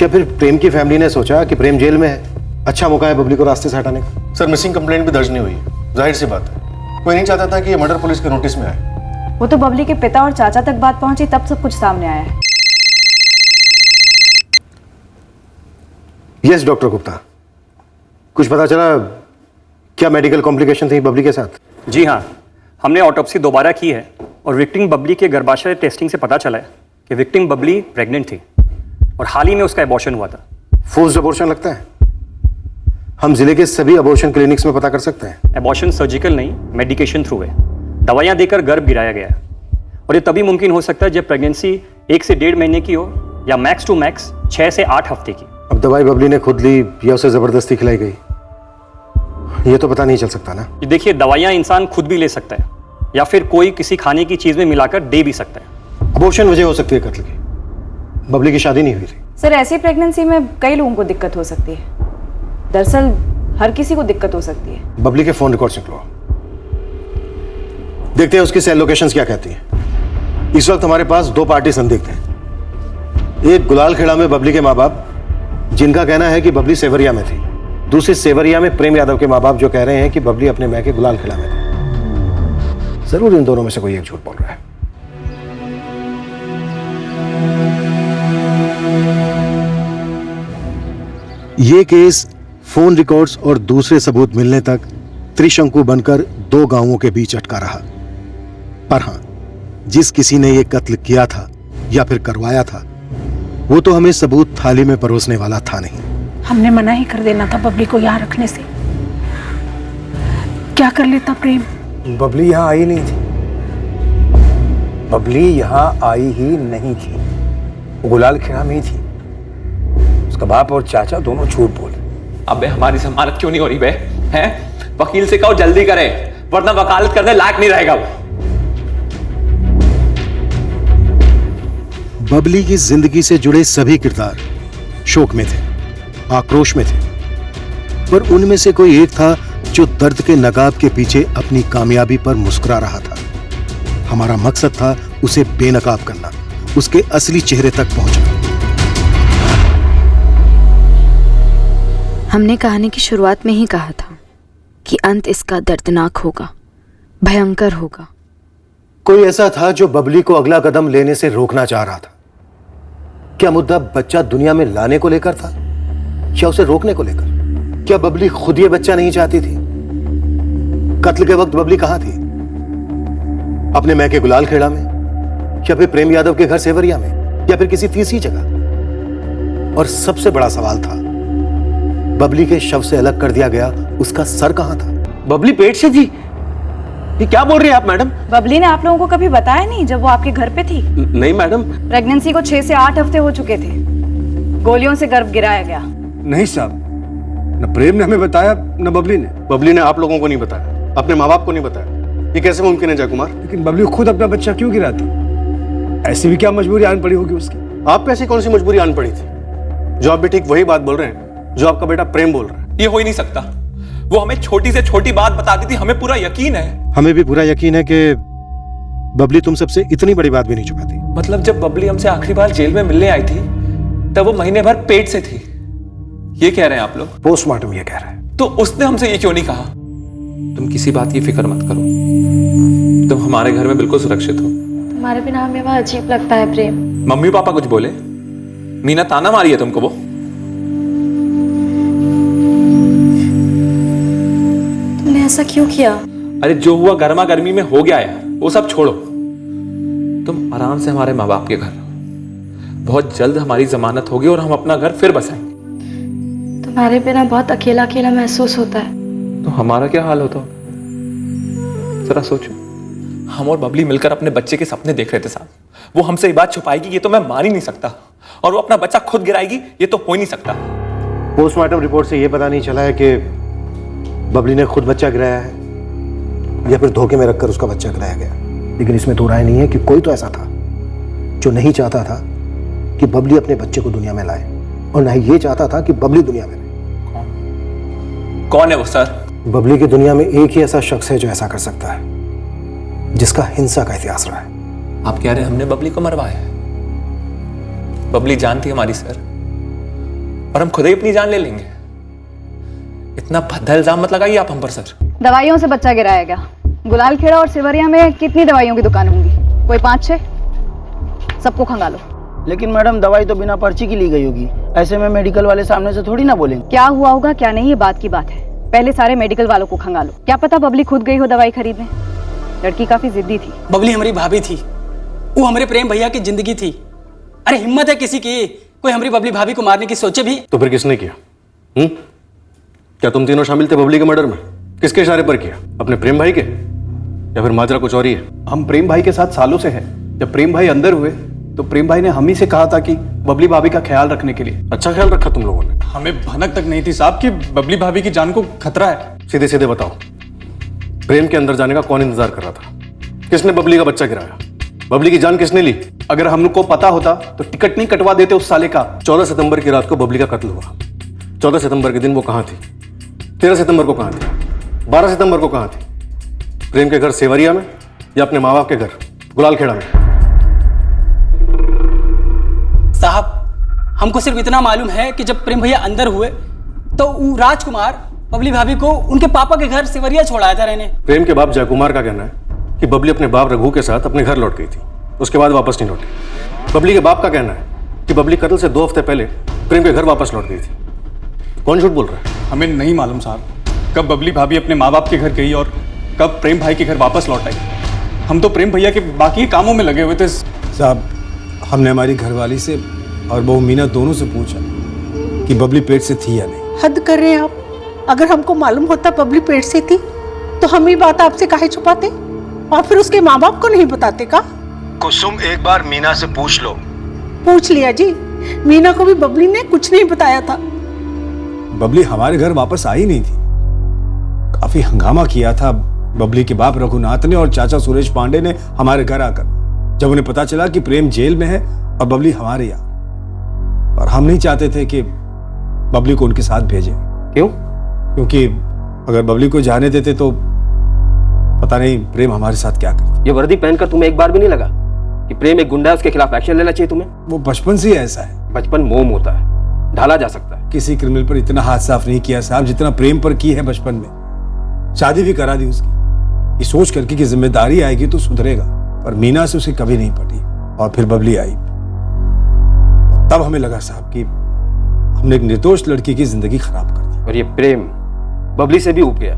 या फिर प्रेम की फैमिली ने सोचा कि प्रेम जेल में है, अच्छा मौका है बबली को रास्ते से हटाने का? सर, मिसिंग कंप्लेंट भी दर्ज नहीं हुई है। जाहिर सी बात है, कोई नहीं चाहता था कि ये मर्डर पुलिस के नोटिस में आए। वो तो बबली के पिता और चाचा तक बात पहुंची तब सब कुछ सामने आया है। यस डॉक्टर गुप्ता, कुछ पता चला? क्या मेडिकल कॉम्प्लिकेशन थी बबली के साथ? जी हाँ, हमने ऑटोप्सी दोबारा की है और विक्टिम बबली के गर्भाशय टेस्टिंग से पता चला है कि विक्टिम बबली प्रेग्नेंट थी और हाल ही में उसका एबॉर्शन हुआ था। फोर्स्ड अबॉर्शन लगता है। हम जिले के सभी अबॉर्शन क्लिनिक्स में पता कर सकते हैं। एबॉर्शन सर्जिकल नहीं, मेडिकेशन थ्रू है। दवाइयाँ देकर गर्भ गिराया गया है और ये तभी मुमकिन हो सकता है जब प्रेगनेंसी 1 से 1.5 महीने की हो या मैक्स टू मैक्स 6 से 8 हफ्ते की। अब दवाई बबली ने खुद ली या उसे जबरदस्ती खिलाई गई, ये तो पता नहीं चल सकता ना। देखिए, दवाइयाँ इंसान खुद भी ले सकता है या फिर कोई किसी खाने की चीज में मिलाकर दे भी सकता है। अबॉर्शन वजह हो सकती है कत्ल की। बबली की शादी नहीं हुई थी। सर, ऐसी प्रेगनेंसी में कई लोगों को दिक्कत हो सकती है। दरअसल हर किसी को दिक्कत हो सकती है। बबली के फोन रिकॉर्ड्स निकलवाओ, देखते हैं उसकी सेल लोकेशंस क्या कहती हैं। इस वक्त हमारे पास 2 पार्टी संदिग्ध हैं। एक गुलालखेड़ा में बबली के माँ बाप, जिनका कहना है कि बबली सेवरिया में थी। दूसरी सेवरिया में प्रेम यादव के माँ बाप, जो कह रहे हैं कि बबली अपने मैके गुलालखेड़ा में थी। जरूर इन दोनों में से कोई एक झूठ बोल रहा है। ये केस फोन रिकॉर्ड्स और दूसरे सबूत मिलने तक त्रिशंकु बनकर 2 गांवों के बीच अटका रहा। पर हां, जिस किसी ने यह कत्ल किया था या फिर करवाया था, वो तो हमें सबूत थाली में परोसने वाला था नहीं। हमने मना ही कर देना था बबली को यहाँ रखने से। क्या कर लेता प्रेम? बबली यहाँ आई नहीं थी। बबली यहाँ आई ही नहीं थी, वो गुलालखेड़ा में ही थी। उसका बाप और चाचा दोनों झूठ बोले। अबे हमारी जमानत क्यों नहीं हो रही बे? हैं? वकील से कहो जल्दी करे, वरना वकालत करने लायक नहीं रहेगा वो। बबली की जिंदगी से जुड़े सभी किरदार शोक में थे, आक्रोश में थे, पर उनमें से कोई एक था जो दर्द के नकाब के पीछे अपनी कामयाबी पर मुस्कुरा रहा था। हमारा मकसद था उसे बेनकाब करना, उसके असली चेहरे तक पहुंचना। हमने कहानी की शुरुआत में ही कहा था कि अंत इसका दर्दनाक होगा, भयंकर होगा। कोई ऐसा था जो बबली को अगला कदम लेने से रोकना चाह रहा था। क्या मुद्दा बच्चा दुनिया में लाने को लेकर था या उसे रोकने को लेकर? क्या बबली खुद ये बच्चा नहीं चाहती थी? कत्ल के वक्त बबली कहां थी? अपने मैके गुलालखेड़ा में, या फिर प्रेम यादव के घर सेवरिया में, या फिर किसी तीसरी जगह? और सबसे बड़ा सवाल था, बबली के शव से अलग कर दिया गया उसका सर कहां था? बबली पेट से थी? ये क्या बोल रही है आप मैडम? बबली ने आप लोगों को कभी बताया नहीं जब वो आपके घर पे थी? नहीं मैडम। प्रेगनेंसी को 6 से 8 हफ्ते हो चुके थे। गोलियों से गर्भ गिराया गया। नहीं साहब, न प्रेम ने हमें बताया न बबली ने। बबली ने आप लोगों को नहीं बताया, अपने माँ बाप को नहीं बताया। ये कैसे मुमकिन है जय कुमार? लेकिन बबली खुद अपना बच्चा क्यों गिराती? ऐसी भी क्या मजबूरी आन पड़ी होगी उसकी? आप पे ऐसी कौन सी मजबूरी आन पड़ी थी? जो आप भी ठीक वही बात बोल रहे हैं जो आपका बेटा प्रेम बोल रहा है। ये हो ही नहीं सकता। वो हमें छोटी से छोटी बात बता दी थी, हमें पूरा यकीन है। हमें भी पूरा यकीन है कि बबली तुम सबसे इतनी बड़ी बात भी नहीं छुपाती। मतलब जब बबली हमसे आखिरी बार जेल में मिलने आई थी तब वो महीने भर पेट से थी, ये कह रहे हैं आप लोग? पोस्टमार्टम ये कह रहा है। तो उसने हमसे ये क्यों नहीं कहा? तुम किसी बात की फिक्र मत करो, तुम हमारे घर में बिल्कुल सुरक्षित हो। तुम्हारे बिना हमें वहाँ अजीब लगता है प्रेम। मम्मी पापा कुछ बोले? मीना ताना मारी है तुमको? वो तुमने ऐसा क्यों किया? अरे जो हुआ गर्मा गर्मी में हो गया यार, वो सब छोड़ो। तुम आराम से हमारे माँ बाप के घर, बहुत जल्द हमारी जमानत होगी और हम अपना घर फिर बसाएंगे। तुम्हारे बिना बहुत अकेला अकेला महसूस होता है। तो हमारा क्या हाल होता? जरा सोचो, हम और बबली मिलकर अपने बच्चे के सपने देख रहे थे साहब। वो हमसे ये बात छुपाएगी ये तो मैं मान ही नहीं सकता, और वो अपना बच्चा खुद गिराएगी ये तो हो ही नहीं सकता। पोस्टमार्टम रिपोर्ट से ये पता नहीं चला है कि बबली ने खुद बच्चा गिराया है या फिर धोखे में रखकर उसका बच्चा गिराया गया। लेकिन इसमें तो राय नहीं है कि कोई तो ऐसा था जो नहीं चाहता था कि बबली अपने बच्चे को दुनिया में लाए, और ना ही ये चाहता था कि बबली दुनिया में रहे। कौन है वो सर? बबली की दुनिया में एक ही ऐसा शख्स है जो ऐसा कर सकता है, जिसका हिंसा का इतिहास रहा है। आप कह रहे हैं हमने बबली को मरवाया है? बबली जान थी हमारी सर, और हम खुद ही अपनी जान ले लेंगे। इतना भद्दा इल्जाम मत लगाइए आप हम पर सर। दवाइयों से बच्चा गिराया गया। गुलाल खेड़ा और सिवरिया में कितनी दवाइयों की दुकान होंगी? कोई 5-6? सबको खंगालो। लेकिन मैडम दवाई तो बिना पर्ची की ली गई होगी, ऐसे में मेडिकल वाले सामने से थोड़ी ना बोलेंगे। क्या हुआ होगा क्या नहीं ये बात की बात है, पहले सारे मेडिकल वालों को खंगालो। क्या पता बबली खुद गई हो दवाई खरीदने। लड़की काफी जिद्दी थी। बबली हमारी भाभी थी, वो हमारे प्रेम भैया की जिंदगी थी। अरे हिम्मत है किसी की, कोई हमारी बबली भाभी को मारने की सोचे भी? तो फिर किसने किया? क्या तुम तीनों शामिल थे बबली के मर्डर में? किसके इशारे पर किया? अपने प्रेम भाई के, या फिर माजरा कुछ और ही है? हम प्रेम भाई के साथ सालों से हैं। जब प्रेम भाई अंदर हुए तो प्रेम भाई ने हम ही से कहा था कि बबली भाभी का ख्याल रखने के लिए। अच्छा ख्याल रखा तुम लोगों ने? हमें भनक तक नहीं थी साहब कि बबली भाभी की जान को खतरा है। सीधे सीधे बताओ, प्रेम के अंदर जाने का कौन इंतजार कर रहा था? किसने बबली का बच्चा गिराया? बबली की जान किसने ली? अगर हमको पता होता तो टिकट नहीं कटवा देते उस साले का। 14 सितंबर की रात को बबली का कत्ल हुआ। 14 सितंबर के दिन वो कहाँ थी? 13 सितंबर को कहाँ थी? 12 सितंबर को कहाँ थी? प्रेम के घर सेवरिया में या अपने माँ बाप के घर गुलाल खेड़ा में? साहब हमको सिर्फ इतना मालूम है कि जब प्रेम भैया अंदर हुए तो राजकुमार बबली भाभी को उनके पापा के घर सिवरिया छोड़ाया था रहने। प्रेम के बाप जयकुमार का कहना है कि बबली अपने बाप रघु के साथ अपने घर लौट गई थी, उसके बाद वापस नहीं लौटी। बबली के बाप का कहना है कि बबली कत्ल से 2 हफ्ते पहले प्रेम के घर वापस लौट गई थी। कौन झूठ बोल रहा है? हमें नहीं मालूम साहब कब बबली भाभी अपने माँ बाप के घर गई और कब प्रेम भाई के घर वापस लौट आई। हम तो प्रेम भैया के बाकी कामों में लगे हुए थे साहब। हमने हमारी घरवाली से और बहू मीना दोनों से पूछा कि बबली पेट से थी या नहीं। हद कर रहे हैं आप। अगर हमको मालूम होता बबली पेट से थी तो हम ये बात आपसे काहे छुपाते और फिर उसके माँ बाप को नहीं बताते का? कुसुम एक बार मीना से पूछ लो। पूछ लिया जी, मीना को भी बबली ने कुछ नहीं बताया था। बबली हमारे घर वापस आई नहीं थी। काफी हंगामा किया था बबली के बाप रघुनाथ ने और चाचा सुरेश पांडे ने हमारे घर आकर, जब उन्हें पता चला कि प्रेम जेल में है और बबली हमारे यहाँ। और हम नहीं चाहते थे कि बबली को उनके साथ भेजें। क्यों? क्योंकि अगर बबली को जाने देते तो पता नहीं प्रेम हमारे साथ क्या करती। ये वर्दी पहनकर तुम्हें एक बार भी नहीं लगा कि प्रेम एक गुंडा है, उसके खिलाफ एक्शन लेना चाहिए तुम्हें? वो बचपन से ही ऐसा है। बचपन मोम होता है, ढाला जा सकता है। किसी क्रिमिनल पर इतना हाथ साफ नहीं किया साहब जितना प्रेम पर की है बचपन में। शादी भी करा दी उसकी, ये सोच करके कि जिम्मेदारी आएगी तो सुधरेगा। पर मीना से उसे कभी नहीं पटी और फिर बबली आई। तब हमें लगा साहब कि हमने एक निर्दोष लड़की की जिंदगी खराब कर दी। और ये प्रेम बबली से भी ऊब गया।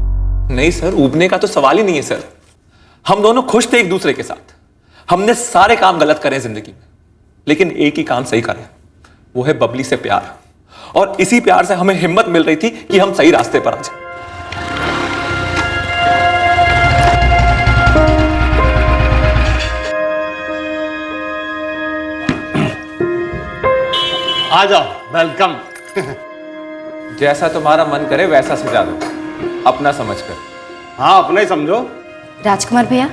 नहीं सर, ऊबने का तो सवाल ही नहीं है सर। हम दोनों खुश थे एक दूसरे के साथ। हमने सारे काम गलत करे जिंदगी में, लेकिन एक ही काम सही करें, वो है बबली से प्यार। और इसी प्यार से हमें हिम्मत मिल रही थी कि हम सही रास्ते पर आ जाए। आ जाओ, वेलकम। जैसा तुम्हारा मन करे वैसा सजा दो, अपना समझकर। हाँ अपना ही समझो। राजकुमार भैया,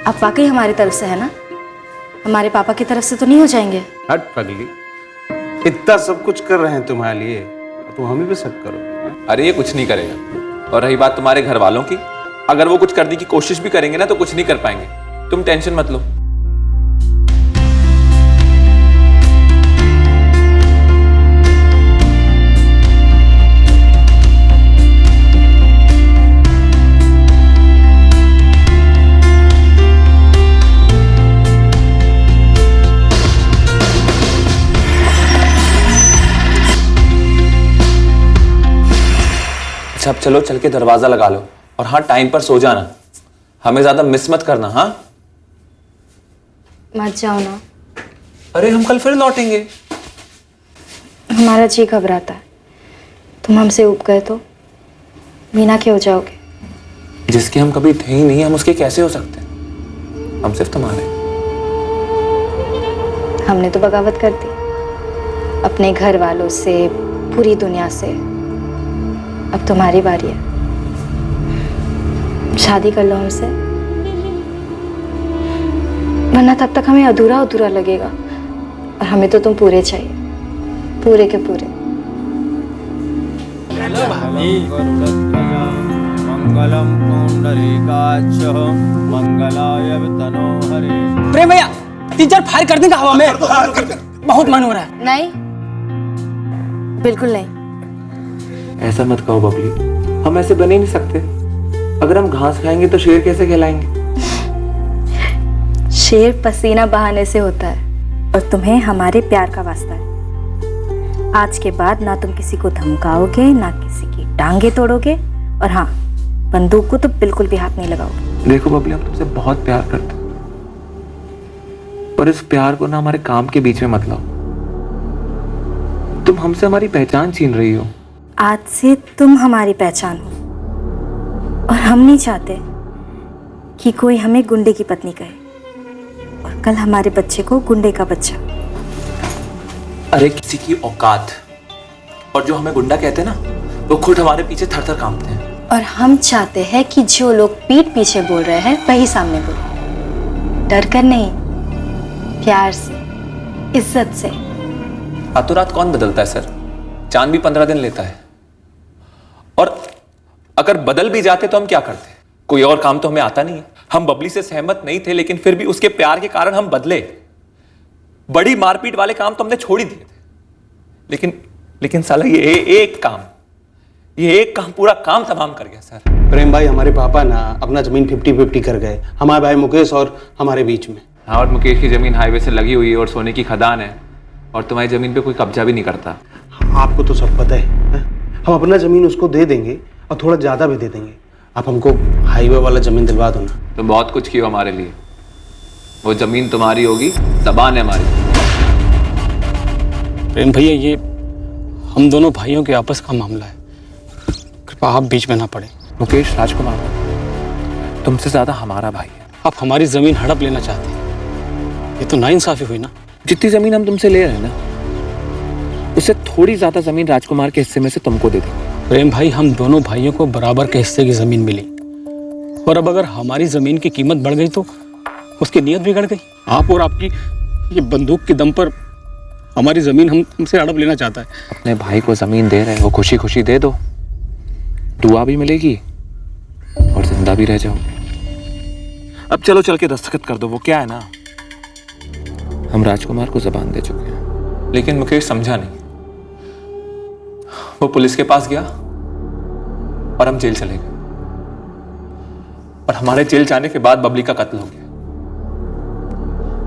आप वाकई हमारी तरफ से है ना? हमारे पापा की तरफ से तो नहीं हो जाएंगे? हट पगली, इतना सब कुछ कर रहे हैं तुम्हारे लिए, तुम हमें भी शक करो। अरे ये कुछ नहीं करेगा। और रही बात तुम्हारे घर वालों की, अगर वो कुछ करने की कोशिश भी करेंगे ना तो कुछ नहीं कर पाएंगे। तुम टेंशन मत लो। अच्छा अब चलो, चल के दरवाजा लगा लो। और हाँ, टाइम पर सो जाना, हमें ज्यादा मिस मत करना। हाँ मत जाओ ना। अरे हम कल फिर लौटेंगे। हमारा जी घबराता है, तुम हमसे ऊब गए तो मीना के हो जाओगे। जिसके हम कभी थे ही नहीं, हम उसके कैसे हो सकते हैं? हम सिर्फ तुम्हारे। हमने तो बगावत कर दी अपने घर वालों से, पूरी दुनिया से। अब तुम्हारी बारी है, शादी कर लो हमसे, वरना तब तक हमें अधूरा अधूरा लगेगा। और हमें तो तुम पूरे चाहिए, पूरे के पूरे। मंगलम पुंडरीकाक्ष मंगलाय तनोहरे। प्रेम भैया 3-4 फायर कर देंगे हवा में, बहुत मन हो रहा है। नहीं, बिल्कुल नहीं। ऐसा मत कहो बबली, हम ऐसे बने नहीं सकते। अगर हम घास खाएंगे तो शेर कैसे कहलाएंगे? शेर पसीना बहाने से होता है, और तुम्हें हमारे प्यार का वास्ता है। आज के बाद ना तुम किसी को धमकाओगे, ना किसी की टांगे तोड़ोगे, और हाँ, बंदूक को तो बिल्कुल भी हाथ नहीं लगाओगे। देखो बबली, हम तुमसे बहुत प्यार करते हैं, पर इस प्यार को ना हमारे काम के बीच में मत लाओ। तुम हमसे हमारी पहचान छीन रही हो। आज से तुम हमारी पहचान हो, और हम नहीं चाहते कि कोई हमें गुंडे की पत्नी कहे, और कल हमारे बच्चे को गुंडे का बच्चा। अरे किसी की औकात, और जो हमें गुंडा कहते हैं ना, वो खुद हमारे पीछे थर थर कांपते हैं। और हम चाहते हैं कि जो लोग पीठ पीछे बोल रहे हैं वही सामने बोले, डर कर नहीं, प्यार से, इज्जत से। रातों रात कौन बदलता है सर? चांद भी 15 दिन लेता है। और अगर बदल भी जाते तो हम क्या करते? कोई और काम तो हमें आता नहीं है। हम बबली से सहमत नहीं थे, लेकिन फिर भी उसके प्यार के कारण हम बदले। बड़ी मारपीट वाले काम तो हमने छोड़ ही दिए थे, लेकिन साला ये एक काम पूरा काम तमाम कर गया सर। प्रेम भाई, हमारे पापा ना अपना जमीन 50-50 कर गए, हमारे भाई मुकेश और हमारे बीच में। हाँ, और मुकेश की जमीन हाईवे से लगी हुई है और सोने की खदान है, और तुम्हारी जमीन पे कोई कब्जा भी नहीं करता। आपको तो सब पता है? हम अपना जमीन उसको दे देंगे और थोड़ा ज्यादा भी दे देंगे। आप हमको हाईवे वाला जमीन दिलवा दो ना। तुम बहुत कुछ किया हमारे लिए। वो जमीन तुम्हारी होगी, ज़बान है हमारी। प्रेम भैया, ये हम दोनों भाइयों के आपस का मामला है, कृपया आप बीच में ना पड़े। मुकेश, राजकुमार तुमसे ज्यादा हमारा भाई है। आप हमारी जमीन हड़प लेना चाहते हैं, ये तो नाइंसाफी हुई ना। जितनी जमीन हम तुमसे ले रहे हैं ना, उससे थोड़ी ज्यादा जमीन राजकुमार के हिस्से में से तुमको दे देंगे। प्रेम भाई, हम दोनों भाइयों को बराबर के हिस्से की जमीन मिली, और अब अगर हमारी जमीन की कीमत बढ़ गई तो उसकी नीयत बिगड़ गई। आप और आपकी ये बंदूक के दम पर हमारी जमीन हमसे हड़प लेना चाहता है। अपने भाई को जमीन दे रहे हो, खुशी खुशी दे दो, दुआ भी मिलेगी और जिंदा भी रह जाओगे। अब चलो, चल के दस्तखत कर दो। वो क्या है ना, हम राजकुमार को जबान दे चुके हैं, लेकिन मुकेश समझा नहीं। वो पुलिस के पास गया और हम जेल चले गए, और हमारे जेल जाने के बाद बबली का कत्ल हो गया।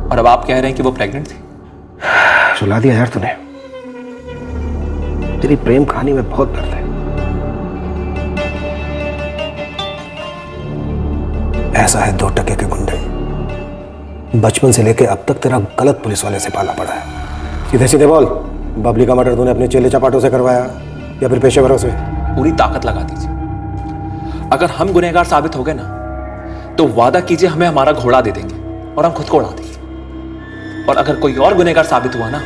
और अब आप कह रहे हैं कि वो प्रेग्नेंट थी। सुला दिया यार तूने। तेरी प्रेम कहानी में बहुत दर्द है। ऐसा है 2 टके के गुंडे, बचपन से लेके अब तक तेरा गलत पुलिस वाले से पाला पड़ा है। सीधे सीधे बोल, बबली का मर्डर तूने अपने चेले चपाटों से करवाया या फिर पेशेवरों से? पूरी ताकत लगा दीजिए। अगर हम गुनहगार साबित हो गए ना, तो वादा कीजिए हमें हमारा घोड़ा दे देंगे और हम खुद को उड़ा देंगे। और अगर कोई और गुनहगार साबित हुआ ना,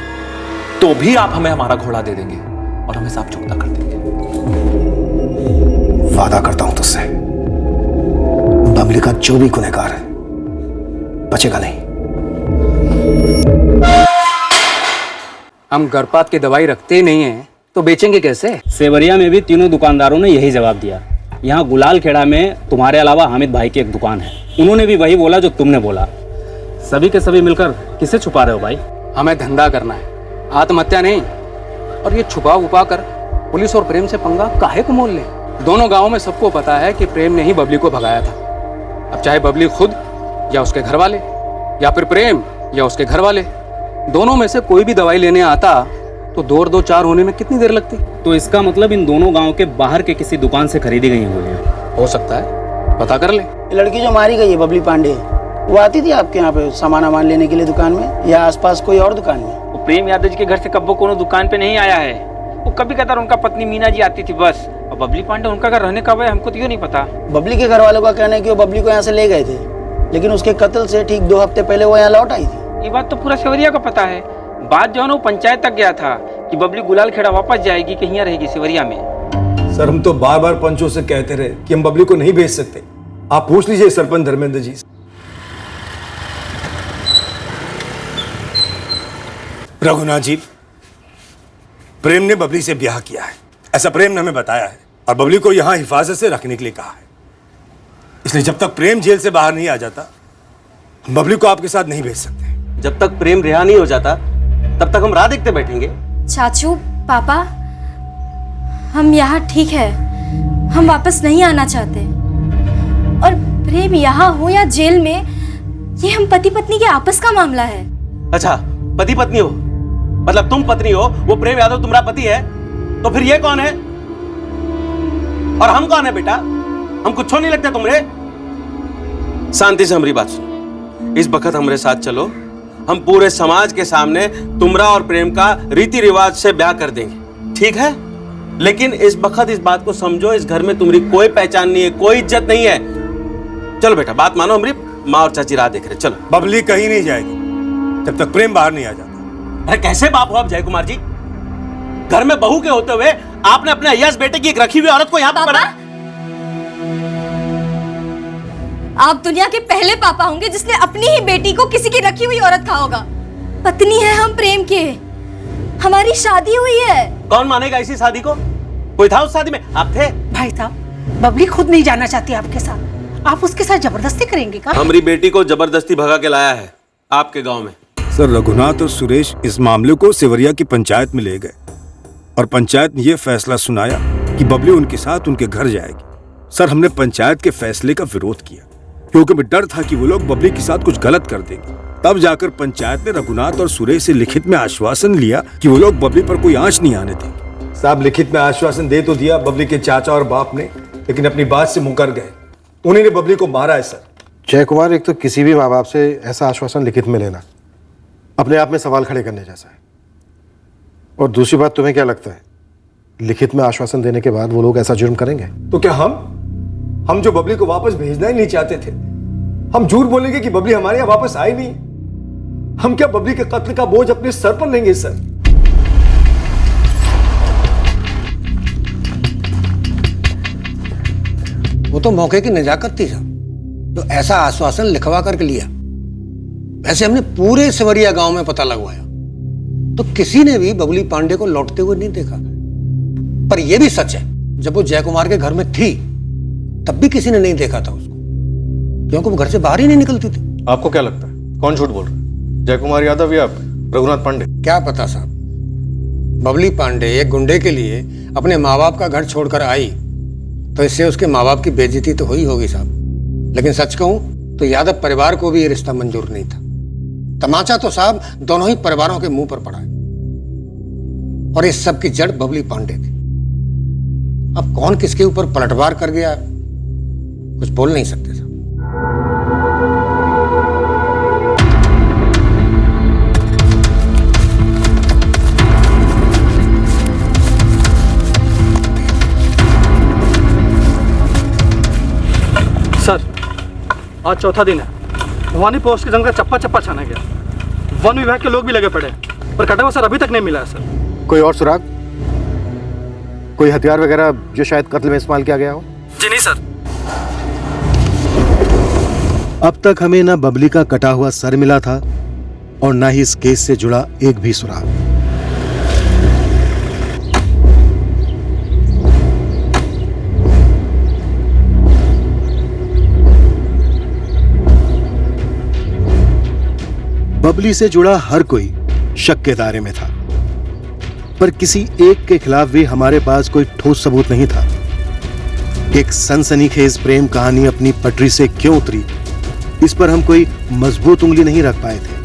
तो भी आप हमें हमारा घोड़ा दे देंगे और हम हिसाब चुकता कर देंगे। वादा करता हूं तुझसे, बबली का जो भी गुनहगार है बचेगा नहीं। हम गर्भपात की दवाई रखते ही नहीं है तो बेचेंगे कैसे? सेवरिया में भी तीनों दुकानदारों ने यही जवाब दिया। यहाँ गुलाल खेड़ा में तुम्हारे अलावा हामिद भाई की एक दुकान है, उन्होंने भी वही बोला जो तुमने बोला। सभी के सभी मिलकर किसे छुपा रहे हो भाई? हमें धंधा करना है, आत्महत्या नहीं। और ये छुपा उपा कर पुलिस और प्रेम से पंगा काहे को मोल ले? दोनों गांवों में सबको पता है कि प्रेम ने ही बबली को भगाया था। अब चाहे बबली खुद या उसके घर वाले, या फिर प्रेम या उसके घर वाले, दोनों में से कोई भी दवाई लेने आता तो 2 और 2 4 होने में कितनी देर लगती? तो इसका मतलब इन दोनों गांव के बाहर के किसी दुकान से खरीदी गई हुई है। हो सकता है, पता कर ले। ये लड़की जो मारी गई है बबली पांडे, वो आती थी आपके यहाँ पे सामान लेने के लिए दुकान में, या आसपास कोई और दुकान में? वो प्रेम यादव जी के घर से कब्बो कोनो दुकान पे नहीं आया है। वो कभी कदार उनका पत्नी मीना जी आती थी बस। और बबली पांडे उनका घर रहने कब है हमको तो ये नहीं पता। बबली के घर वालों का कहना है कि वो बबली को यहाँ से ले गए थे, लेकिन उसके कत्ल से ठीक 2 हफ्ते पहले वो यहाँ लौट आई थी। ये बात तो पूरा सेवरिया को पता है। बात जो है ना वो पंचायत तक गया था कि बबली गुलाल खेड़ा वापस जाएगी कि यहाँ रहेगी सेवरिया में। सर हम तो बार बार पंचों से कहते रहे कि हम बबली को नहीं भेज सकते। आप पूछ लीजिए सरपंच धर्मेंद्र जी से। रघुनाथ जी, प्रेम ने बबली से ब्याह किया है, ऐसा प्रेम ने हमें बताया है, और बबली को यहां हिफाजत से रखने के लिए कहा है। इसलिए जब तक प्रेम जेल से बाहर नहीं आ जाता, हम बबली को आपके साथ नहीं भेज सकते। जब तक प्रेम रिहा नहीं हो जाता तब तक हम राह देखते बैठेंगे। चाचू, पापा, हम यहाँ ठीक है, हम वापस नहीं आना चाहते। और प्रेम यहाँ हो या जेल में, ये हम पति पत्नी के आपस का मामला है। अच्छा, पति पत्नी हो, मतलब तुम पत्नी हो, वो प्रेम यादव तुम्हारा पति है, तो फिर ये कौन है और हम कौन है बेटा? हम कुछ नहीं लगता तुमरे? शांति से हमारी बात सुनो। इस वक्त हमारे साथ चलो, हम पूरे समाज के सामने तुमरा और प्रेम का रीति रिवाज से ब्याह कर देंगे, ठीक है? लेकिन इस वक्त इस बात को समझो, इस घर में तुम्हारी कोई पहचान नहीं है, कोई इज्जत नहीं है। चलो बेटा, बात मानो, हमारी माँ और चाची राह देख रहे। चलो। बबली कहीं नहीं जाएगी जब तक प्रेम बाहर नहीं आ जाता। अरे कैसे बाप हो आप जय कुमार जी? घर में बहू के होते हुए आपने अपने अय्याज बेटे की एक रखी हुई औरत को यहाँ पर पढ़ा। आप दुनिया के पहले पापा होंगे जिसने अपनी ही बेटी को किसी की रखी हुई औरत कहा होगा। पत्नी है हम प्रेम के, हमारी शादी हुई है। कौन मानेगा इसी शादी को? कोई था उस शादी में? आप थे? भाई साहब, बबली खुद नहीं जाना चाहती आपके साथ, आप उसके साथ जबरदस्ती करेंगे क्या? हमारी बेटी को जबरदस्ती भगा के लाया है आपके गांव में। सर, रघुनाथ और सुरेश इस मामले को सेवरिया की पंचायत में ले गए और पंचायत ने यह फैसला सुनाया कि बबली उनके साथ उनके घर जाएगी। सर, हमने पंचायत के फैसले का विरोध किया क्योंकि हमें डर था कि वो लोग बबली के साथ कुछ गलत कर देंगे। तब जाकर पंचायत ने रघुनाथ और सुरेश से लिखित में आश्वासन लिया कि वो लोग बबली पर कोई आंच नहीं आने देंगे। साहब, लिखित में आश्वासन दे तो दिया बबली के चाचा और बाप ने, लेकिन अपनी बात से मुकर गए। उन्हीं ने बबली को मारा है। सर जय कुमार, एक तो किसी भी माँ बाप से ऐसा आश्वासन लिखित में लेना अपने आप में सवाल खड़े करने जैसा है, और दूसरी बात, तुम्हें क्या लगता है लिखित में आश्वासन देने के बाद वो लोग ऐसा जुर्म करेंगे? तो क्या हम जो बबली को वापस भेजना ही नहीं चाहते थे, हम झूठ बोलेंगे कि बबली हमारे यहाँ वापस आई नहीं? हम क्या बबली के कत्ल का बोझ अपने सर पर लेंगे? सर, वो तो मौके की नजाकत थी साहब, तो ऐसा आश्वासन लिखवा करके लिया। वैसे हमने पूरे सेवरिया गांव में पता लगवाया तो किसी ने भी बबली पांडे को लौटते हुए नहीं देखा। पर यह भी सच है, जब वो जय कुमार के घर में थी तब भी किसी ने नहीं देखा था उसको, क्योंकि वो घर से बाहर ही नहीं निकलती थी। आपको क्या लगता है कौन झूठ बोल रहा है, जय कुमार यादव या रघुनाथ पांडे? क्या पता साहब, बबली पांडे एक गुंडे के लिए अपने माँ बाप का घर छोड़कर आई तो इससे उसके माँ बाप की बेइज्जती तो हुई होगी साहब। लेकिन सच कहूं तो यादव परिवार को भी ये रिश्ता मंजूर नहीं था। तमाचा तो साहब दोनों ही परिवारों के मुंह पर पड़ा है, और इस सब की जड़ बबली पांडे थी। अब कौन किसके ऊपर पलटवार कर गया कुछ बोल नहीं सकते साहब। सर, आज चौथा दिन है, भवानी पोस्ट की जंगल चप्पा चप्पा छाना गया, वन विभाग के लोग भी लगे पड़े, पर कटा हुआ सर अभी तक नहीं मिला है सर। कोई और सुराग, कोई हथियार वगैरह जो शायद कत्ल में इस्तेमाल किया गया हो? जी नहीं सर। अब तक हमें ना बबली का कटा हुआ सर मिला था और ना ही इस केस से जुड़ा एक भी सुराग। बबली से जुड़ा हर कोई शक के दायरे में था, पर किसी एक के खिलाफ भी हमारे पास कोई ठोस सबूत नहीं था। एक सनसनीखेज प्रेम कहानी अपनी पटरी से क्यों उतरी, इस पर हम कोई मजबूत उंगली नहीं रख पाए थे।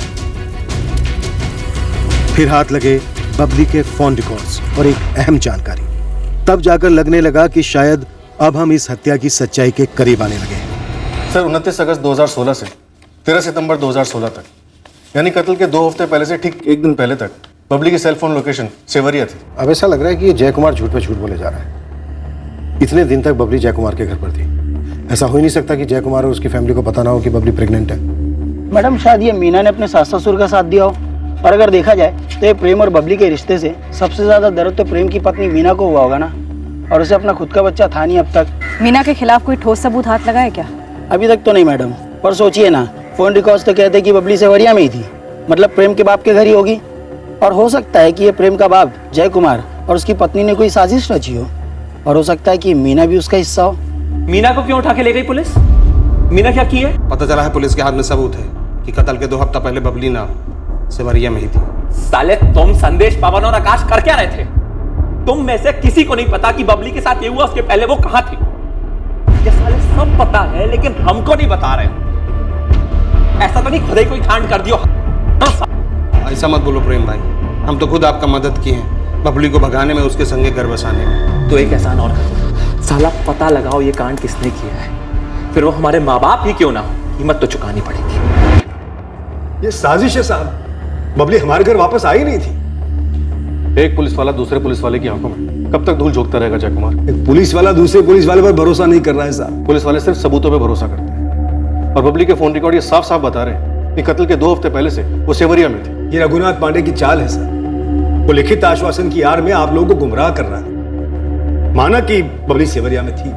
फिर हाथ लगे बबली के फोन रिकॉर्ड्स और एक अहम जानकारी, तब जाकर लगने लगा कि शायद अब हम इस हत्या की सच्चाई के करीब आने लगे हैं। सर 29 अगस्त 2016 से 13 सितंबर 2016 तक, यानी कत्ल के 2 हफ्ते पहले से ठीक एक दिन पहले तक बबली की सेल फोन लोकेशन सेवरिया थी। अब ऐसा लग रहा है कि ये जय कुमार झूठ पे झूठ बोले जा रहा है। इतने दिन तक बबली जय कुमार के घर पर थी, ऐसा हो ही नहीं सकता कि जय कुमार और उसकी फैमिली को पता ना हो कि बबली प्रेग्नेंट है। मैडम शायद ये मीना ने अपने सास ससुर का साथ दिया हो, और अगर देखा जाए तो ये प्रेम और बबली के रिश्ते से सबसे ज्यादा दर्द तो प्रेम की पत्नी मीना को हुआ होगा ना, और उसे अपना खुद का बच्चा था नहीं अब तक। मीना के खिलाफ कोई ठोस सबूत हाथ लगा है क्या? अभी तक तो नहीं मैडम, पर सोचिए ना, फोन रिकॉर्ड्स तो कहते हैं कि बबली सेवरिया में ही थी, मतलब प्रेम के बाप के घर ही होगी। और हो सकता है कि ये प्रेम का बाप जय कुमार और उसकी पत्नी ने कोई साजिश रची हो, और हो सकता है कि मीना भी उसका हिस्सा हो। मीना को क्यों उठा के ले गई पुलिस? मीना क्या की है? पता चला है पुलिस के हाथ में सबूत है कि कत्ल के 2 हफ्ता पहले बबली ना सेवरिया में ही थी। साले तुम संदेश, पवन और आकाश कर क्या रहे थे? तुम में से किसी को नहीं पता कि बबली के साथ ये हुआ, उसके पहले वो कहां थी? ये साले सब पता है लेकिन हमको नहीं बता रहे। ऐसा तो नहीं खुद ही कोई कांड कर दियो? ऐसा मत बोलो प्रेम भाई, हम तो खुद आपका मदद किए हैं बबली को भगाने में, उसके संगे घर बसाने में। तो एक एहसान और करो, साला पता लगाओ ये कांड किसने किया है, फिर वो हमारे माँ बाप ही क्यों ना हो, कीमत तो चुकानी पड़ेगी। ये साजिश है साहब, बबली हमारे घर वापस आई नहीं थी। एक पुलिस वाला दूसरे पुलिस वाले की आंखों में कब तक धूल झोंकता रहेगा जय कुमार? एक पुलिस वाला दूसरे पुलिस वाले पर भरोसा नहीं कर रहा है साहब। पुलिस वाले सिर्फ सबूतों पे भरोसा करते हैं, और बबली के फोन रिकॉर्ड ये साफ साफ बता रहे हैं कि कत्ल के 2 हफ्ते पहले से वो सेवरिया में थी। ये रघुनाथ पांडे की चाल है सर, वो लिखित आश्वासन की आड़ में आप लोगों को गुमराह कर रहा है। माना कि बबली सेवरिया में थी,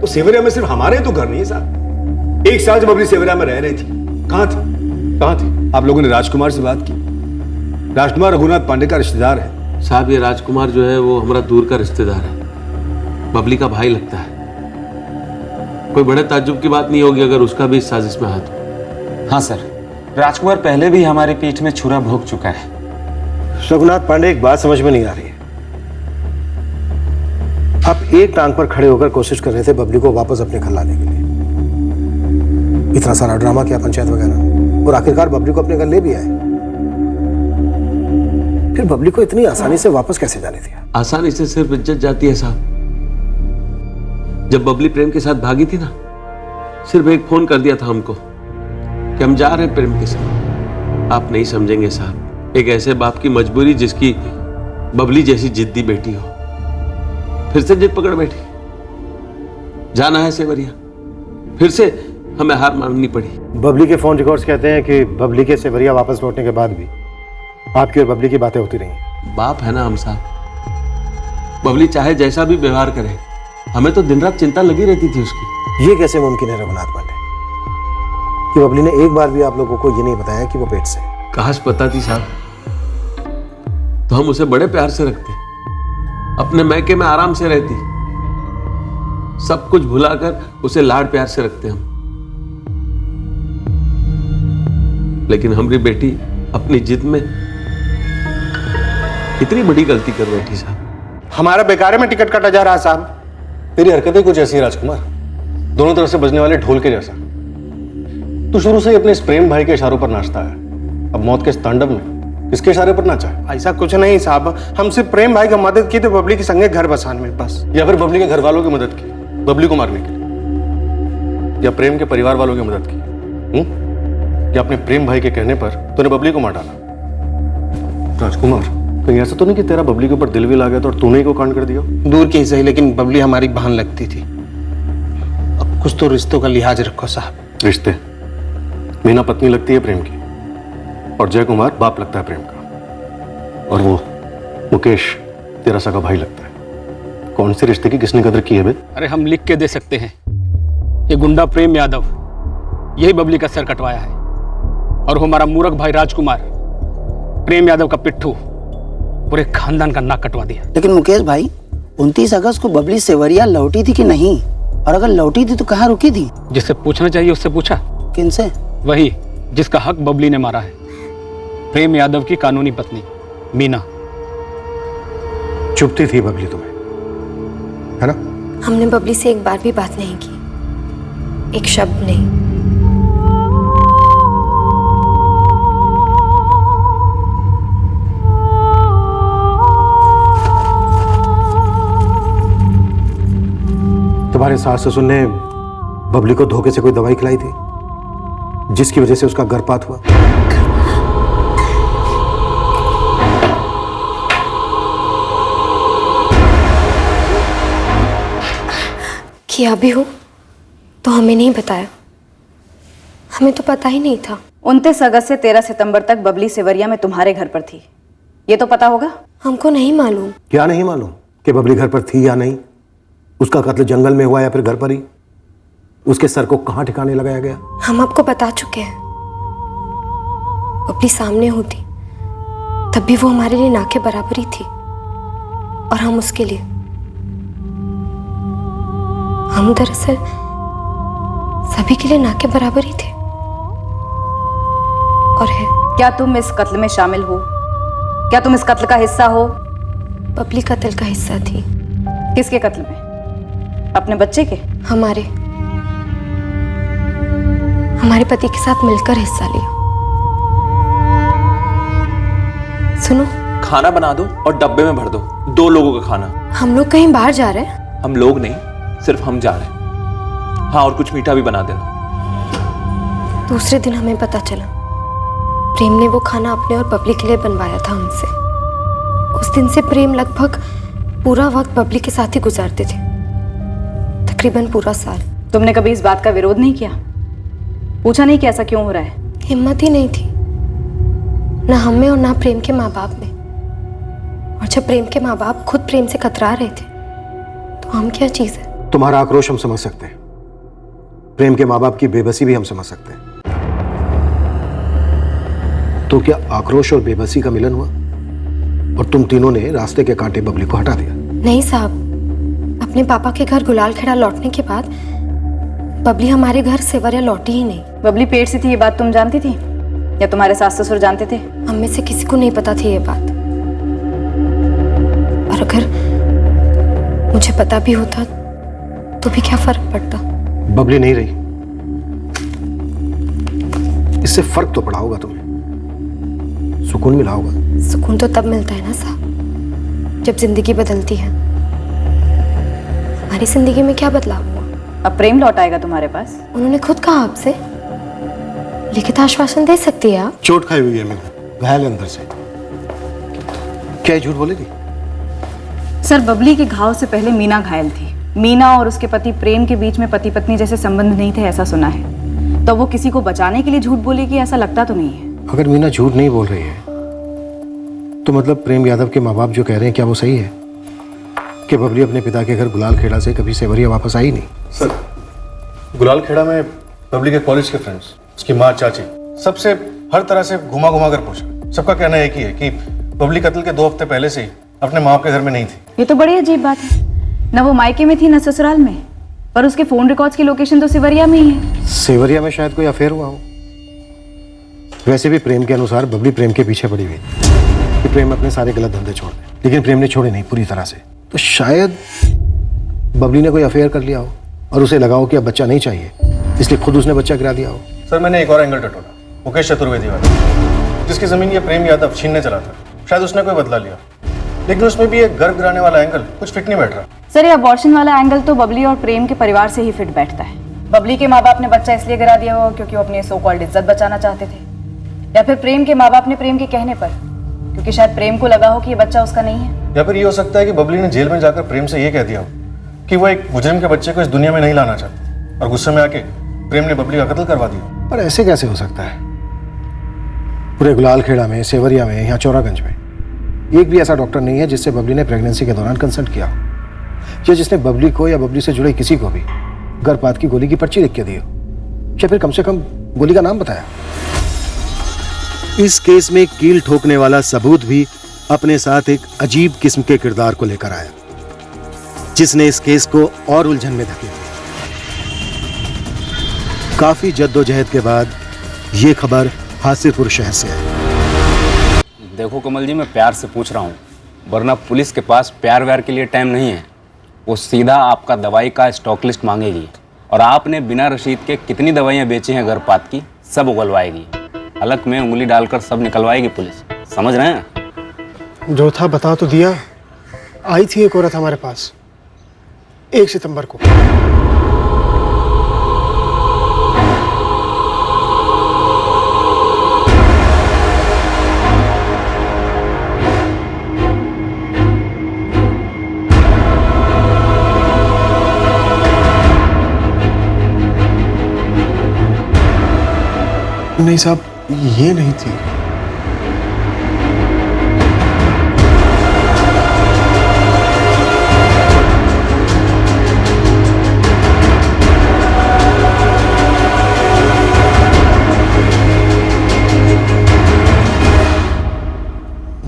तो सेवरिया में सिर्फ हमारे तो घर नहीं है साहब। 1 साल जब बबली सेवरिया में रह रही थी, कहां थी? आप लोगों ने राजकुमार से बात की? राजकुमार रघुनाथ पांडे का रिश्तेदार है साहब। ये राजकुमार जो है वो हमारा दूर का रिश्तेदार है, बबली का भाई लगता है। कोई बड़े ताज्जुब की बात नहीं होगी अगर उसका भी इस साजिश में हाथ हो। हाँ सर, राजकुमार पहले भी हमारी पीठ में छुरा भोग चुका है। रघुनाथ पांडे, एक बात समझ में नहीं आ रही है। आप एक टांग पर खड़े होकर कोशिश कर रहे थे बबली को वापस अपने घर लाने के लिए, इतना सारा ड्रामा किया पंचायत वगैरह, और आखिरकार बबली को अपने घर ले भी आए। फिर बबली को इतनी आसानी से वापस कैसे जाने दिया? आसानी से सिर्फ इज्जत जाती है साहब। जब बबली प्रेम के साथ भागी थी ना, सिर्फ एक फोन कर दिया था हमको कि हम जा रहे हैं प्रेम के साथ। आप नहीं समझेंगे साहब, एक ऐसे बाप की मजबूरी जिसकी बबली जैसी जिद्दी बेटी हो, फिर से जिद पकड़ बैठी। जाना है सेवरिया, फिर से हमें हार माननी पड़ी। बबली के फोन रिकॉर्ड्स कहते हैं कि बबली के सेवरिया वापस लौटने के बाद भी आपकी और बबली की बातें होती रही। बाप है ना हम साहब, बबली चाहे जैसा भी व्यवहार करे, हमें तो दिन रात चिंता लगी रहती थी उसकी। ये कैसे मुमकिन है रघुनाथ पांडे कि बबली ने एक बार भी आप लोगों को ये नहीं बताया कि वो पेट से? काश पता थी साहब, तो हम उसे बड़े प्यार से रखते, अपने मैके में आराम से रहती, सब कुछ भुलाकर उसे लाड प्यार से रखते हम। लेकिन हमारी बेटी अपनी जिद में इतनी बड़ी गलती कर बैठी साहब। हमारा बेकारे में टिकट काटा जा रहा है साहब। तेरी हरकतें कुछ ऐसी है राजकुमार, दोनों तरफ से बजने वाले ढोल के जैसा। तू शुरू से ही अपने इस प्रेम भाई के इशारों पर नाचता है, अब मौत के इस तांडव में किसके इशारे पर नाचा है? ऐसा कुछ नहीं साहब, हम सिर्फ प्रेम भाई की मदद की तो बबली के संगे घर बसाने में बस। या फिर बबली के घर वालों की मदद की बबली को मारने के लिए, या प्रेम के परिवार वालों की मदद की, या अपने प्रेम भाई के कहने पर तूने बबली को मार डाला? राजकुमार, कहीं ऐसा तो नहीं कि तेरा बबली के ऊपर दिल भी लग गया था और तूने ही को कांड कर दिया? दूर की सही, लेकिन बबली हमारी बहन लगती थी। अब कुछ तो रिश्तों का लिहाज रखो साहब। रिश्ते? मीना पत्नी लगती है प्रेम की, और जय कुमार बाप लगता है प्रेम का, और वो मुकेश तेरा सगा भाई लगता है। कौन से रिश्ते की किसने कदर की है बे? अरे हम लिख के दे सकते हैं, ये गुंडा प्रेम यादव यही बबली का सर कटवाया है। और वो हमारा मूर्ख भाई राजकुमार प्रेम यादव का पिट्ठू पूरे खानदान का नाक कटवा दिया। लेकिन मुकेश भाई 29 अगस्त को बबली सेवरिया लौटी थी कि नहीं? और अगर लौटी थी तो कहाँ रुकी थी? जिससे पूछना चाहिए उससे पूछा। किनसे? वही जिसका हक बबली ने मारा है, प्रेम यादव की कानूनी पत्नी मीना। चुपती थी बबली तुम्हें, है ना? हमने बबली से एक बार भी बात नहीं की, एक शब्द नहीं। तुम्हारे सास ससुर ने बबली को धोखे से कोई दवाई खिलाई थी जिसकी वजह से उसका गर्भपात हुआ? किया भी हो तो हमें नहीं बताया, हमें तो पता ही नहीं था। 29 अगस्त से 13 सितंबर तक बबली सेवरिया में तुम्हारे घर पर थी, ये तो पता होगा? हमको नहीं मालूम। क्या नहीं मालूम कि बबली घर पर थी या नहीं? उसका कत्ल जंगल में हुआ या फिर घर पर ही? उसके सर को कहां ठिकाने लगाया गया? हम आपको बता चुके हैं। बबली सामने होती तब भी वो हमारे लिए ना के बराबर ही थी, और हम उसके लिए। हम दरअसल सभी के लिए ना के बराबर ही थे और है। क्या तुम इस कत्ल में शामिल हो? क्या तुम इस कत्ल का हिस्सा हो? बबली कत्ल का हिस्सा थी। किसके कत्ल में? अपने बच्चे के? हमारे पति के साथ मिलकर हिस्सा लिया। सुनो, खाना बना दो और डब्बे में भर दो, 2 लोगों का खाना। हम लोग कहीं बाहर जा रहे हैं? हम लोग नहीं, सिर्फ हम जा रहे हैं। हाँ, और कुछ मीठा भी बना देना। दूसरे दिन हमें पता चला प्रेम ने वो खाना अपने और बबली के लिए बनवाया था हमसे। उस दिन से प्रेम लगभग पूरा वक्त बबली के साथ ही गुजारते थे, तकरीबन पूरा साल। तुमने कभी इस बात का विरोध नहीं किया? पूछा नहीं कि ऐसा क्यों हो रहा है? हिम्मत ही नहीं थी, ना हम में और ना प्रेम के माँ बाप में। और जब प्रेम के माँ बाप खुद प्रेम से कतरा रहे थे तो हम क्या चीज है? तुम्हारा आक्रोश हम समझ सकते हैं, प्रेम के माँ बाप की बेबसी भी हम समझ सकते हैं। तो क्या आक्रोश और बेबसी का मिलन हुआ और तुम तीनों ने रास्ते के कांटे बबली को हटा दिया? नहीं साहब, अपने पापा के घर गुलाल खेड़ा लौटने के बाद बबली हमारे घर सेवरिया लौटी ही नहीं। बबली पेट से थी ये बात तुम जानती थी या तुम्हारे सास ससुर जानते थे? हम में से किसी को नहीं पता थी ये बात, और अगर मुझे पता भी होता तो भी क्या फर्क पड़ता? बबली नहीं रही, इससे फर्क तो पड़ा होगा तुम्हें, सुकून मिला होगा। सुकून तो तब मिलता है ना साहब जब जिंदगी बदलती है। हमारी जिंदगी में क्या बदलाव हुआ? अब प्रेम लौट आएगा तुम्हारे पास। उन्होंने खुद कहा आपसे, लिखित आश्वासन दे सकती है आप? चोट खाई हुई है मीना, घायल अंदर से। क्या झूठ बोलेगी? सर, बबली के घाव से पहले मीना घायल थी। मीना और उसके पति प्रेम के बीच में पति पत्नी जैसे संबंध नहीं थे, ऐसा सुना है। तो वो किसी को बचाने के लिए झूठ बोलेगी, ऐसा लगता तो नहीं है। अगर मीना झूठ नहीं बोल रही है तो मतलब प्रेम यादव के माँ बाप जो कह रहे हैं क्या वो सही है कि बबली अपने पिता के घर गुलाल खेड़ा से कभी सेवरिया वापस आई नहीं? सर, गुलाल खेड़ा में बबली के कॉलेज के फ्रेंड्स, उसकी माँ, चाची, सबसे हर तरह से घुमा घुमा कर पूछा। सबका कहना एक ही है कि बबली कत्ल के 2 हफ्ते पहले से ही अपने माँ बाप के घर में नहीं थी। ये तो बड़ी अजीब बात है, न वो मायके में थी न ससुराल में, पर उसके फोन रिकॉर्ड्स की लोकेशन तो सेवरिया में ही है। सेवरिया में शायद कोई अफेयर हुआ हो। वैसे भी प्रेम के अनुसार बबली प्रेम के पीछे पड़ी हुई कि प्रेम अपने सारे गलत धंधे छोड़ दे, लेकिन प्रेम ने छोड़े नहीं पूरी तरह से। तो शायद बबली ने कोई अफेयर कर लिया हो और उसे लगा हो कि अब बच्चा नहीं चाहिए, इसलिए खुद उसने बच्चा गिरा दिया हो। सर, मैंने एक और एंगल टटोला, मुकेश चतुर्वेदी वाला, जिसकी जमीन ये प्रेम यादव छीनने चला था। शायद उसने कोई बदला लिया, लेकिन उसमें भी एक गर्भ गिराने वाला एंगल कुछ फिट नहीं बैठ रहा। सर, ये अबॉर्शन वाला एंगल तो बबली और प्रेम के परिवार से ही फिट बैठता है। बबली के माँ बाप ने बच्चा इसलिए गिरा दिया होगा क्योंकि वो अपनी सो कॉल्ड इज्जत बचाना चाहते थे, या फिर प्रेम के माँ बाप ने प्रेम के कहने पर, क्योंकि शायद प्रेम को लगा हो कि ये बच्चा उसका नहीं है। या फिर ये हो सकता है कि बबली ने जेल में जाकर प्रेम से ये कह दिया हो कि वो एक मुजरिम के बच्चे को इस दुनिया में नहीं लाना चाहती, और गुस्से में आके प्रेम ने बबली का कत्ल करवा दिया। पर ऐसे कैसे हो सकता है? पूरे गुलाल खेड़ा में, सेवरिया में, यहाँ चौरागंज में एक भी ऐसा डॉक्टर नहीं है जिससे बबली ने प्रेगनेंसी के दौरान कंसल्ट किया हो, या जिसने बबली को या बबली से जुड़े किसी को भी गर्भपात की गोली की पर्ची लिख के दी हो। या फिर कम से कम गोली का नाम बताया। इस केस में कील ठोकने वाला सबूत भी अपने साथ एक अजीब किस्म के किरदार को लेकर आया, जिसने इस केस को और उलझन में धकेल दिया। काफी जद्दोजहद के बाद ये खबर हासिरपुर शहर से आई। देखो कमल जी, मैं प्यार से पूछ रहा हूँ, वरना पुलिस के पास प्यार व्यार के लिए टाइम नहीं है। वो सीधा आपका दवाई का स्टॉक लिस्ट मांगेगी और आपने बिना रसीद के कितनी दवाइयाँ बेची हैं गर्भपात की, सब उगलवाएगी। हलक में उंगली डालकर सब निकलवाएगी पुलिस, समझ रहे हैं? जो था बता तो दिया। आई थी एक औरत हमारे पास 1 सितंबर को। नहीं साहब, ये नहीं थी।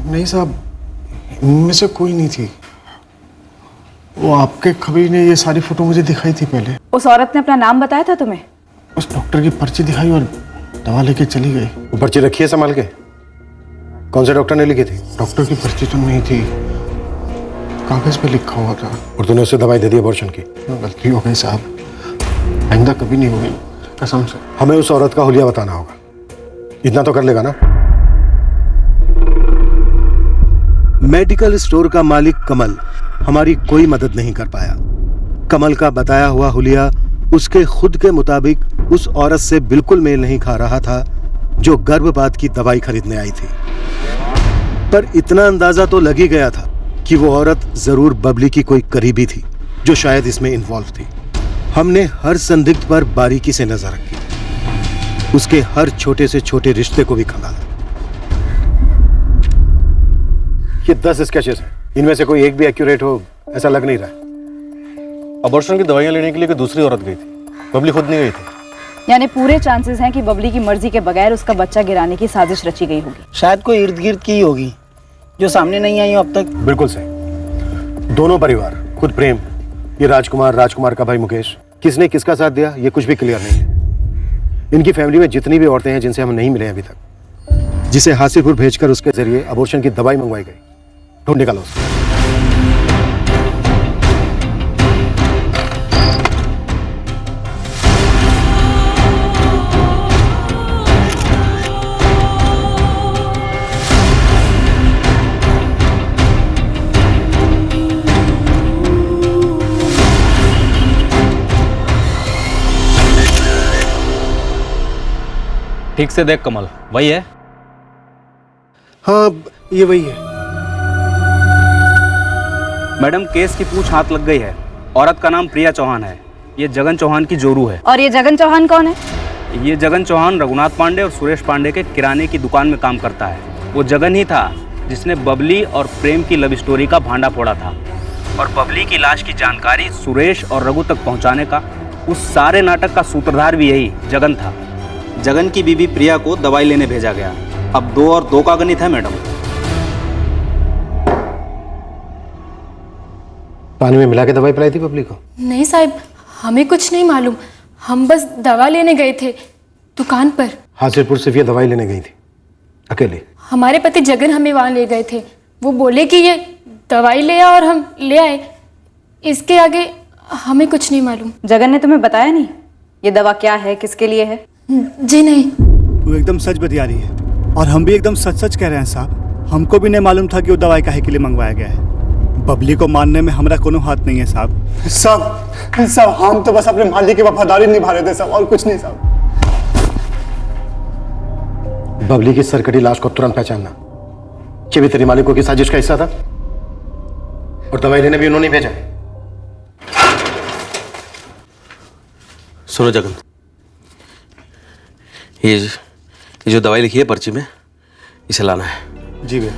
नहीं साहब, इनमें से कोई नहीं थी। वो आपके खबीर ने ये सारी फोटो मुझे दिखाई थी पहले। उस औरत ने अपना नाम बताया था तुम्हें? उस डॉक्टर की पर्ची दिखाई और दवा लेके चली गई। वो पर्ची रखी है संभाल के? कौन से डॉक्टर ने लिखी थी? डॉक्टर की पर्ची तो नहीं थी, कागज पे लिखा हुआ था। और तूने उसे दवाई दे दी अबॉर्शन की? गलती हो गई साहब, आइंदा कभी नहीं होगी, कसम से। हमें उस औरत का हुलिया बताना होगा, इतना तो कर लेगा ना? मेडिकल स्टोर का मालिक कमल हमारी कोई मदद नहीं कर पाया। कमल का बताया हुआ हुलिया उसके खुद के मुताबिक उस औरत से बिल्कुल मेल नहीं खा रहा था जो गर्भपात की दवाई खरीदने आई थी। पर इतना अंदाजा तो लग ही गया था कि वो औरत जरूर बबली की कोई करीबी थी जो शायद इसमें इन्वॉल्व थी। हमने हर संदिग्ध पर बारीकी से नजर रखी, उसके हर छोटे से छोटे रिश्ते को भी खंगाला। ये 10 स्केचेस हैं, इनमें से कोई एक भी एक्यूरेट हो ऐसा लग नहीं रहा है। अबॉर्शन की दवाइयां लेने के लिए कोई दूसरी औरत गई थी, बबली खुद नहीं गई थी। यानी पूरे चांसेस हैं कि बबली की मर्जी के बगैर उसका बच्चा गिराने की साजिश रची गई होगी। शायद कोई इर्द गिर्द की होगी जो सामने नहीं आई हो अब तक। बिल्कुल सही। दोनों परिवार, खुद प्रेम, ये राजकुमार का भाई मुकेश, किसने किसका साथ दिया ये कुछ भी क्लियर नहीं है। इनकी फैमिली में जितनी भी औरतें हैं जिनसे हम नहीं मिले अभी तक, जिसे हासिरपुर भेजकर उसके जरिए अबॉर्शन की दवाई मंगवाई गई, ढूंढ निकालो उसको। ठीक से देख कमल, वही है? हाँ, ये वही है। मैडम, केस की पूछ हाथ लग गई है। औरत का नाम प्रिया चौहान है। ये जगन चौहान की जोरू है। और ये जगन चौहान कौन है? ये जगन चौहान रघुनाथ पांडे और सुरेश पांडे के किराने की दुकान में काम करता है। वो जगन ही था जिसने बबली और प्रेम की लव स्टोरी का भांडा फोड़ा था और बबली की लाश की जानकारी सुरेश और रघु तक पहुंचाने का उस सारे नाटक का सूत्रधार भी यही जगन था। जगन की बीवी प्रिया को दवाई लेने भेजा गया। अब 2 और 2 का गणित है मैडम। पानी में मिला के दवाई पिलाई थी बबली को? नहीं साहब, हमें कुछ नहीं मालूम, हम बस दवा लेने गए थे दुकान पर। हासिरपुर सिर्फ ये दवाई लेने गई थी अकेले? हमारे पति जगन हमें वहाँ ले गए थे। वो बोले कि ये दवाई ले आ और हम ले आए। इसके आगे हमें कुछ नहीं मालूम। जगन ने तुम्हें बताया नहीं ये दवा क्या है, किसके लिए है? जी नहीं। वो एकदम सच बतिया रही है और हम भी एकदम सच सच कह रहे हैं साहब। हमको भी नहीं मालूम था कि वो दवाई काहे के लिए मंगवाया गया है। बबली को मानने में हमारा कोनो हाथ नहीं है साहब। साहब हम तो बस अपने मालिक की वफादारी निभा रहे थे साहब, और कुछ नहीं साहब। बबली की सरकटी लाश को तुरंत पहचानना, ये भी तेरी मालिकों की साजिश का हिस्सा था और दवाई लेने भी उन्होंने भेजा। सुनो जगन, ये जो दवाई लिखी है पर्ची में, इसे लाना है। जी भैया।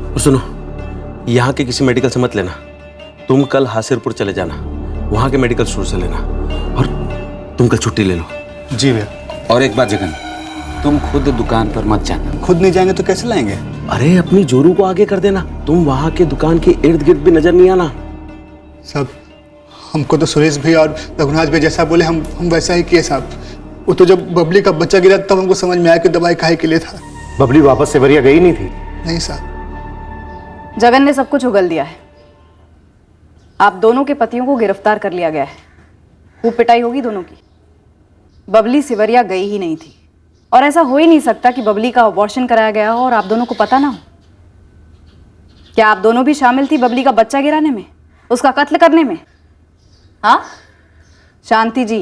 और सुनो, यहाँ के किसी मेडिकल से मत लेना। तुम कल हासिरपुर चले जाना, वहाँ के मेडिकल स्टोर से लेना। और तुम कल छुट्टी ले लो। जी भैया। और एक बात जगन, तुम खुद दुकान पर मत जाना। खुद नहीं जाएंगे तो कैसे लाएंगे? अरे अपनी जोरू को आगे कर देना, तुम वहां के दुकान के इर्द गिर्द भी नजर नहीं आना। साहब हमको तो सुरेश भैया और रघुनाथ भैया जैसा बोले हम वैसा ही किए साहब। वो तो जब बबली का बच्चा गिरा तब हमको समझ में आया कि दवाई काहे के लिए था। बबली वापस सेवरिया गई नहीं थी? नहीं साहब। जगन ने सब कुछ उगल दिया है। आप दोनों के पतियों को गिरफ्तार कर लिया गया है। खूब पिटाई होगी दोनों की। बबली सिवरिया गई ही नहीं थी और ऐसा हो ही नहीं सकता कि बबली का अबॉर्शन कराया गया हो और आप दोनों को पता ना हो। क्या आप दोनों भी शामिल थी बबली का बच्चा गिराने में, उसका कत्ल करने में? हाँ शांति जी,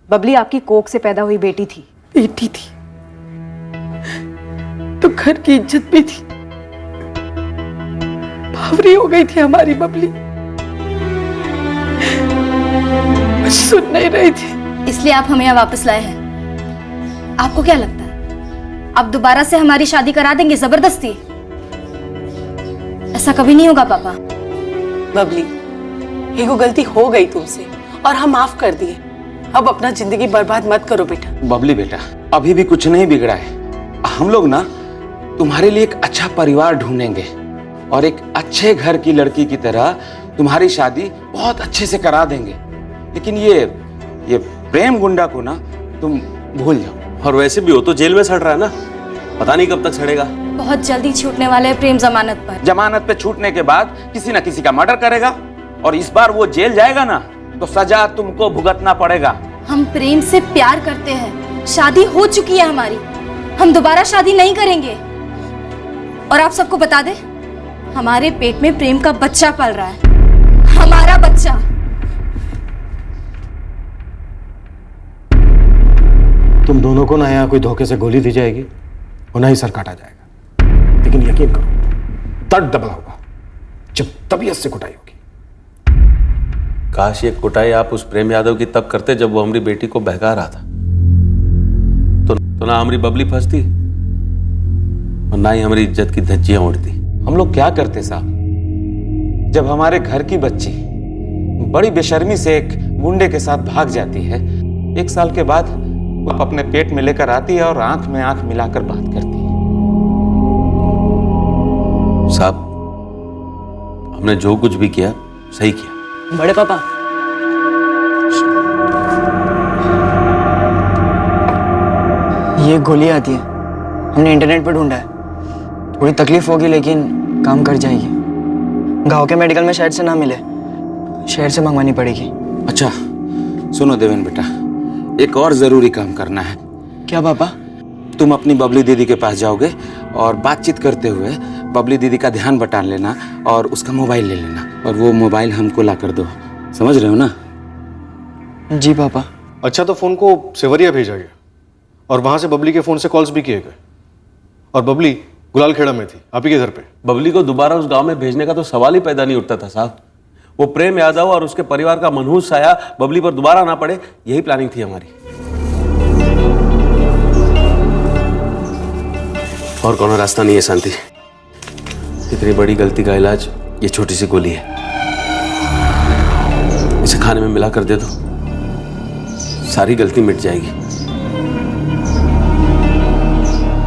बबली आपकी कोख से पैदा हुई बेटी थी। बेटी थी तो घर की इज्जत भी थी। भावरी हो गई थी हमारी बबली, सुन नहीं रही थी। इसलिए आप हमें यहाँ वापस लाए हैं। आपको क्या लगता है आप दोबारा से हमारी शादी करा देंगे जबरदस्ती? ऐसा कभी नहीं होगा पापा। बबली, एगो गलती हो गई तुमसे और हम माफ कर दिए। अब अपना जिंदगी बर्बाद मत करो बेटा। बबली बेटा, अभी भी कुछ नहीं बिगड़ा है। हम लोग ना तुम्हारे लिए एक अच्छा परिवार ढूंढेंगे और एक अच्छे घर की लड़की की तरह तुम्हारी शादी बहुत अच्छे से करा देंगे। लेकिन ये प्रेम गुंडा को ना तुम भूल जाओ। और वैसे भी हो तो जेल में सड़ रहा है ना, पता नहीं कब तक सड़ेगा। बहुत जल्दी छूटने वाले हैं प्रेम जमानत पर। जमानत पे छूटने के बाद किसी ना किसी का मर्डर करेगा और इस बार वो जेल जाएगा ना तो सजा तुमको भुगतना पड़ेगा। हम प्रेम से प्यार करते हैं, शादी हो चुकी है हमारी, हम दोबारा शादी नहीं करेंगे। और आप सबको बता दे, हमारे पेट में प्रेम का बच्चा पल रहा है, हमारा बच्चा। तुम दोनों को ना यहाँ कोई धोखे से गोली दी जाएगी और ना ही सर काटा जाएगा। लेकिन यकीन करो, दर्द डबल होगा जब तबीयत से कुटाई होगी। काश ये कुटाई आप उस प्रेम यादव की तब करते जब वो हमारी बेटी को बहका रहा था, तो ना हमारी बबली फंसती और ना ही हमारी इज्जत की धज्जियां उड़ती। हम लोग क्या करते साहब, जब हमारे घर की बच्ची बड़ी बेशर्मी से एक गुंडे के साथ भाग जाती है, 1 साल के बाद वो अपने पेट में लेकर आती है और आंख में आंख मिलाकर बात करती है। साहब हमने जो कुछ भी किया सही किया। बड़े पापा, ये गोली आती है, हमने इंटरनेट पर ढूंढा है। थोड़ी तकलीफ होगी लेकिन काम कर जाएगी। गांव के मेडिकल में शायद से ना मिले, शहर से मंगवानी पड़ेगी। अच्छा सुनो देवेन बेटा, एक और जरूरी काम करना है। क्या पापा? तुम अपनी बबली दीदी के पास जाओगे और बातचीत करते हुए बबली दीदी का ध्यान बटान लेना और उसका मोबाइल ले लेना, और वो मोबाइल हमको ला कर दो। समझ रहे हो ना? जी पापा। अच्छा तो फोन को सेवरिया भेजा गया और वहां से बबली के फोन से कॉल्स भी किए गए और बबली गुलालखेड़ा में थी, आप ही के घर पे। बबली को दोबारा उस गांव में भेजने का तो सवाल ही पैदा नहीं उठता था साहब। वो प्रेम यादव और उसके परिवार का मनहूस साया बबली पर दोबारा ना पड़े, यही प्लानिंग थी हमारी। और कोनो रास्ता नहीं है शांति। इतनी बड़ी गलती का इलाज ये छोटी सी गोली है, इसे खाने में मिला कर दे दो, सारी गलती मिट जाएगी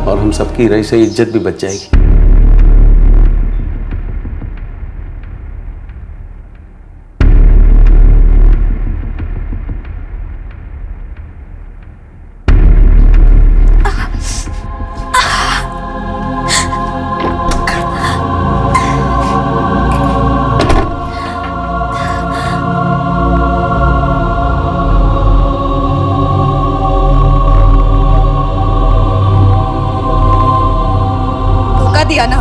और हम सबकी रही से इज्जत भी बच जाएगी। दिया ना,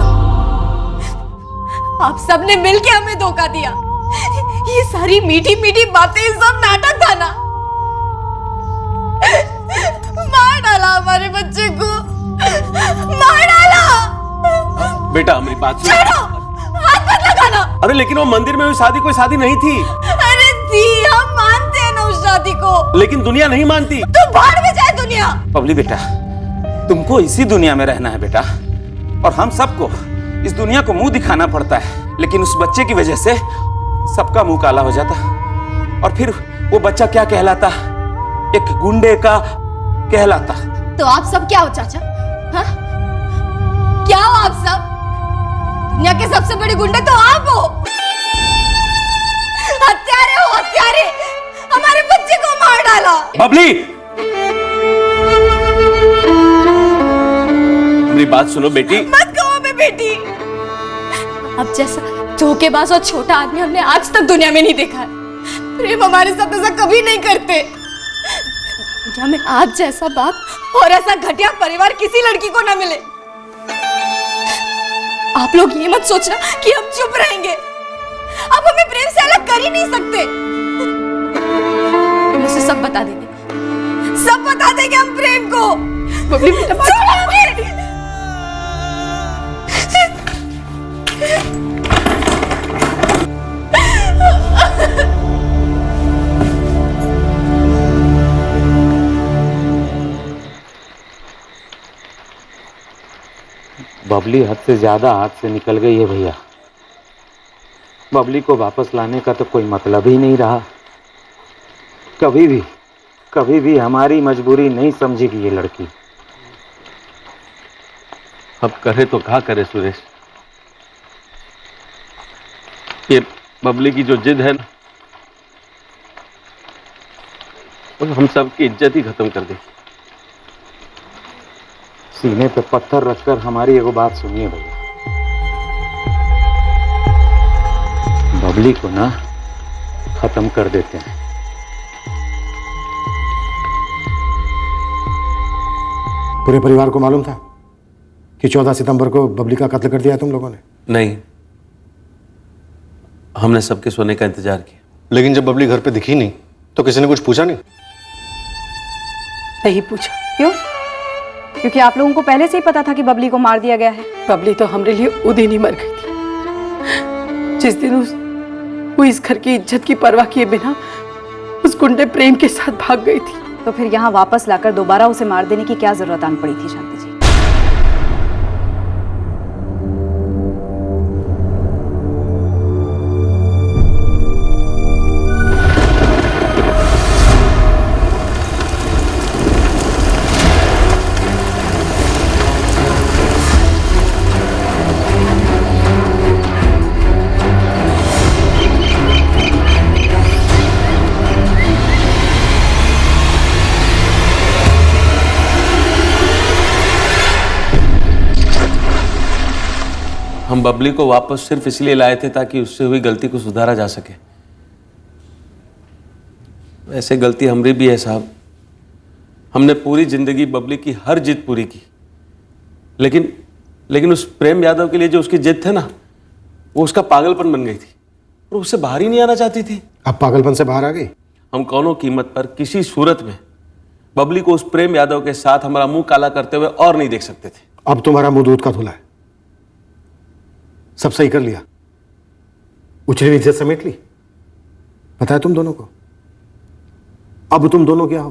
आप सबने मिलके हमें धोखा दिया। ये सारी मीठी मीठी बातें सब नाटक था ना। मार डाला हमारे बच्चे को, मार डाला। बेटा मेरी बात सुनो, हाथ मत लगाना। अरे लेकिन वो मंदिर में हुई शादी कोई शादी नहीं थी। अरे थी, हम मानते हैं ना उस शादी को। लेकिन दुनिया नहीं मानती। तो बाहर में जाए दुनिया। बबली बेटा, तुमको इसी दुनिया में रहना है बेटा, और हम सबको इस दुनिया को मुंह दिखाना पड़ता है। लेकिन उस बच्चे की वजह से सबका मुंह काला हो जाता और फिर वो बच्चा क्या कहलाता एक गुंडे का कहलाता। तो आप सब क्या हो चाचा? हाँ? क्या हो आप सब? दुनिया के सबसे बड़े गुंडे तो आप हो। हत्यारे हो, हत्यारे। हमारे बच्चे को मार डाला। बबली, मेरी बात सुनो बेटी। मत कहो मैं बेटी। अब जैसा धोखेबाज और छोटा आदमी हमने आज तक दुनिया में नहीं देखा है। प्रेम हमारे साथ ऐसा कभी नहीं करते। दुनिया में आज जैसा बाप और ऐसा घटिया परिवार किसी लड़की को ना मिले। आप लोग ये मत सोचना कि हम चुप रहेंगे। आप हमें प्रेम से अलग कर ही नहीं सकते। हम उसे सब बता देंगे, सब बता देंगे हम प्रेम को। बबली बेटा, बबली हद से ज्यादा हाथ से निकल गई है भैया। बबली को वापस लाने का तो कोई मतलब ही नहीं रहा। कभी भी हमारी मजबूरी नहीं समझेगी ये लड़की। अब करे तो क्या करे सुरेश, ये बबली की जो जिद है ना, वो हम सब की इज्जत ही खत्म कर दी। सीने पे पत्थर रखकर हमारी एगो बात सुनिए भैया। बबली को ना खत्म कर देते हैं। पूरे परिवार को मालूम था कि 14 सितंबर को बबली का कत्ल कर दिया तुम लोगों ने? नहीं, हमने सबके सोने का इंतजार किया। लेकिन जब बबली घर पे दिखी नहीं तो किसी ने कुछ पूछा नहीं? नहीं पूछा। क्यों? क्योंकि आप लोगों को पहले से ही पता था कि बबली को मार दिया गया है। बबली तो हमारे लिए उस दिन ही मर गई थी, जिस दिन वो इस घर की इज्जत की परवाह किए बिना उस गुंडे प्रेम के साथ भाग गई थी। तो फिर यहाँ वापस लाकर दोबारा उसे मार देने की क्या जरूरत आन पड़ी थी शांति जी? हम बबली को वापस सिर्फ इसलिए लाए थे ताकि उससे हुई गलती को सुधारा जा सके। वैसे गलती हमारी भी है साहब। हमने पूरी जिंदगी बबली की हर जिद पूरी की, लेकिन उस प्रेम यादव के लिए जो उसकी जिद थे ना, वो उसका पागलपन बन गई थी और उससे बाहर ही नहीं आना चाहती थी। अब पागलपन से बाहर आ गई? हम कौनों कीमत पर किसी सूरत में बबली को उस प्रेम यादव के साथ हमारा मुंह काला करते हुए और नहीं देख सकते थे। अब तुम्हारा मुंह दूध का धुला है। सब सही कर लिया, उछली हुई इज्जत समेट ली। पता है तुम दोनों को अब तुम दोनों क्या हो?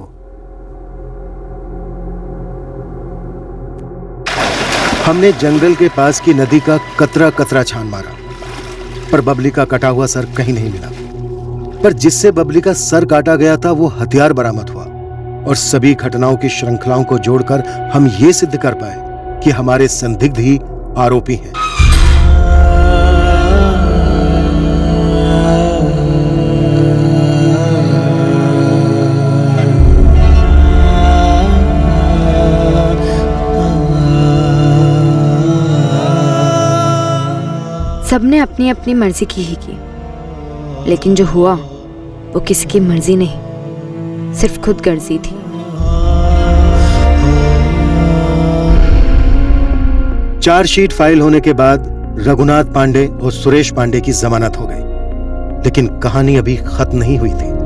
हमने जंगल के पास की नदी का कतरा कतरा छान मारा, पर बबली का कटा हुआ सर कहीं नहीं मिला। पर जिससे बबली का सर काटा गया था वो हथियार बरामद हुआ, और सभी घटनाओं की श्रृंखलाओं को जोड़कर हम ये सिद्ध कर पाए कि हमारे संदिग्ध ही आरोपी हैं। सबने अपनी अपनी मर्जी की ही की, लेकिन जो हुआ वो किसी की मर्जी नहीं, सिर्फ खुद गर्जी थी। चार्जशीट फाइल होने के बाद रघुनाथ पांडे और सुरेश पांडे की जमानत हो गई, लेकिन कहानी अभी खत्म नहीं हुई थी।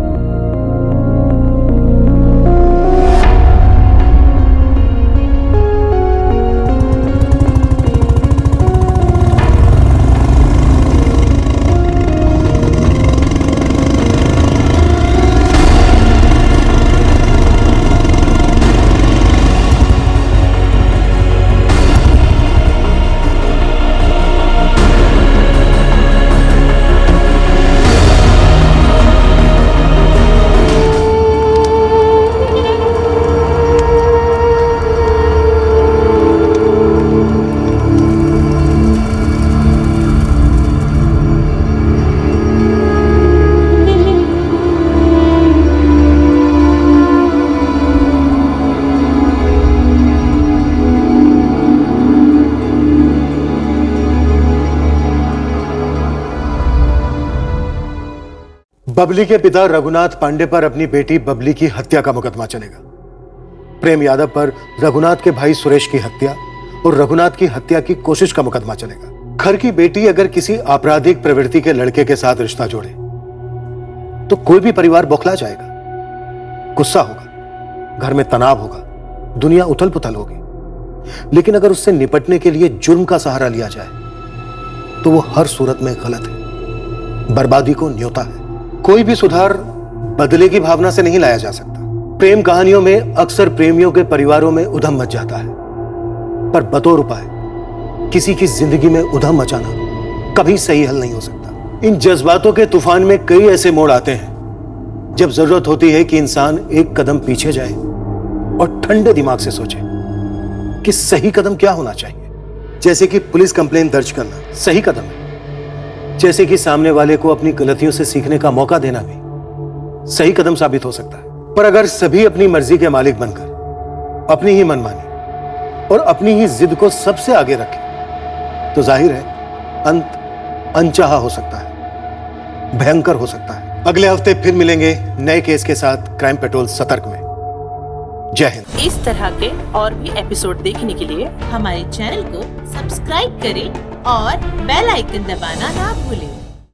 बबली के पिता रघुनाथ पांडे पर अपनी बेटी बबली की हत्या का मुकदमा चलेगा। प्रेम यादव पर रघुनाथ के भाई सुरेश की हत्या और रघुनाथ की हत्या की कोशिश का मुकदमा चलेगा। घर की बेटी अगर किसी आपराधिक प्रवृत्ति के लड़के के साथ रिश्ता जोड़े तो कोई भी परिवार बौखला जाएगा, गुस्सा होगा, घर में तनाव होगा, दुनिया उथल पुथल होगी। लेकिन अगर उससे निपटने के लिए जुर्म का सहारा लिया जाए तो वो हर सूरत में गलत है, बर्बादी को न्योता है। कोई भी सुधार बदले की भावना से नहीं लाया जा सकता। प्रेम कहानियों में अक्सर प्रेमियों के परिवारों में उधम मच जाता है, पर बतौर उपाय किसी की जिंदगी में उधम मचाना कभी सही हल नहीं हो सकता। इन जज्बातों के तूफान में कई ऐसे मोड़ आते हैं जब जरूरत होती है कि इंसान एक कदम पीछे जाए और ठंडे दिमाग से सोचे कि सही कदम क्या होना चाहिए। जैसे कि पुलिस कंप्लेन दर्ज करना सही कदम है, जैसे कि सामने वाले को अपनी गलतियों से सीखने का मौका देना भी सही कदम साबित हो सकता है। पर अगर सभी अपनी मर्जी के मालिक बनकर अपनी ही मनमानी और अपनी ही जिद को सबसे आगे रखें तो जाहिर है अंत अनचाहा हो सकता है, भयंकर हो सकता है। अगले हफ्ते फिर मिलेंगे नए केस के साथ क्राइम पेट्रोल सतर्क में। जय हिंद। इस तरह के और भी एपिसोड देखने के लिए हमारे चैनल को सब्सक्राइब करें और बेल आइकन दबाना ना भूलें।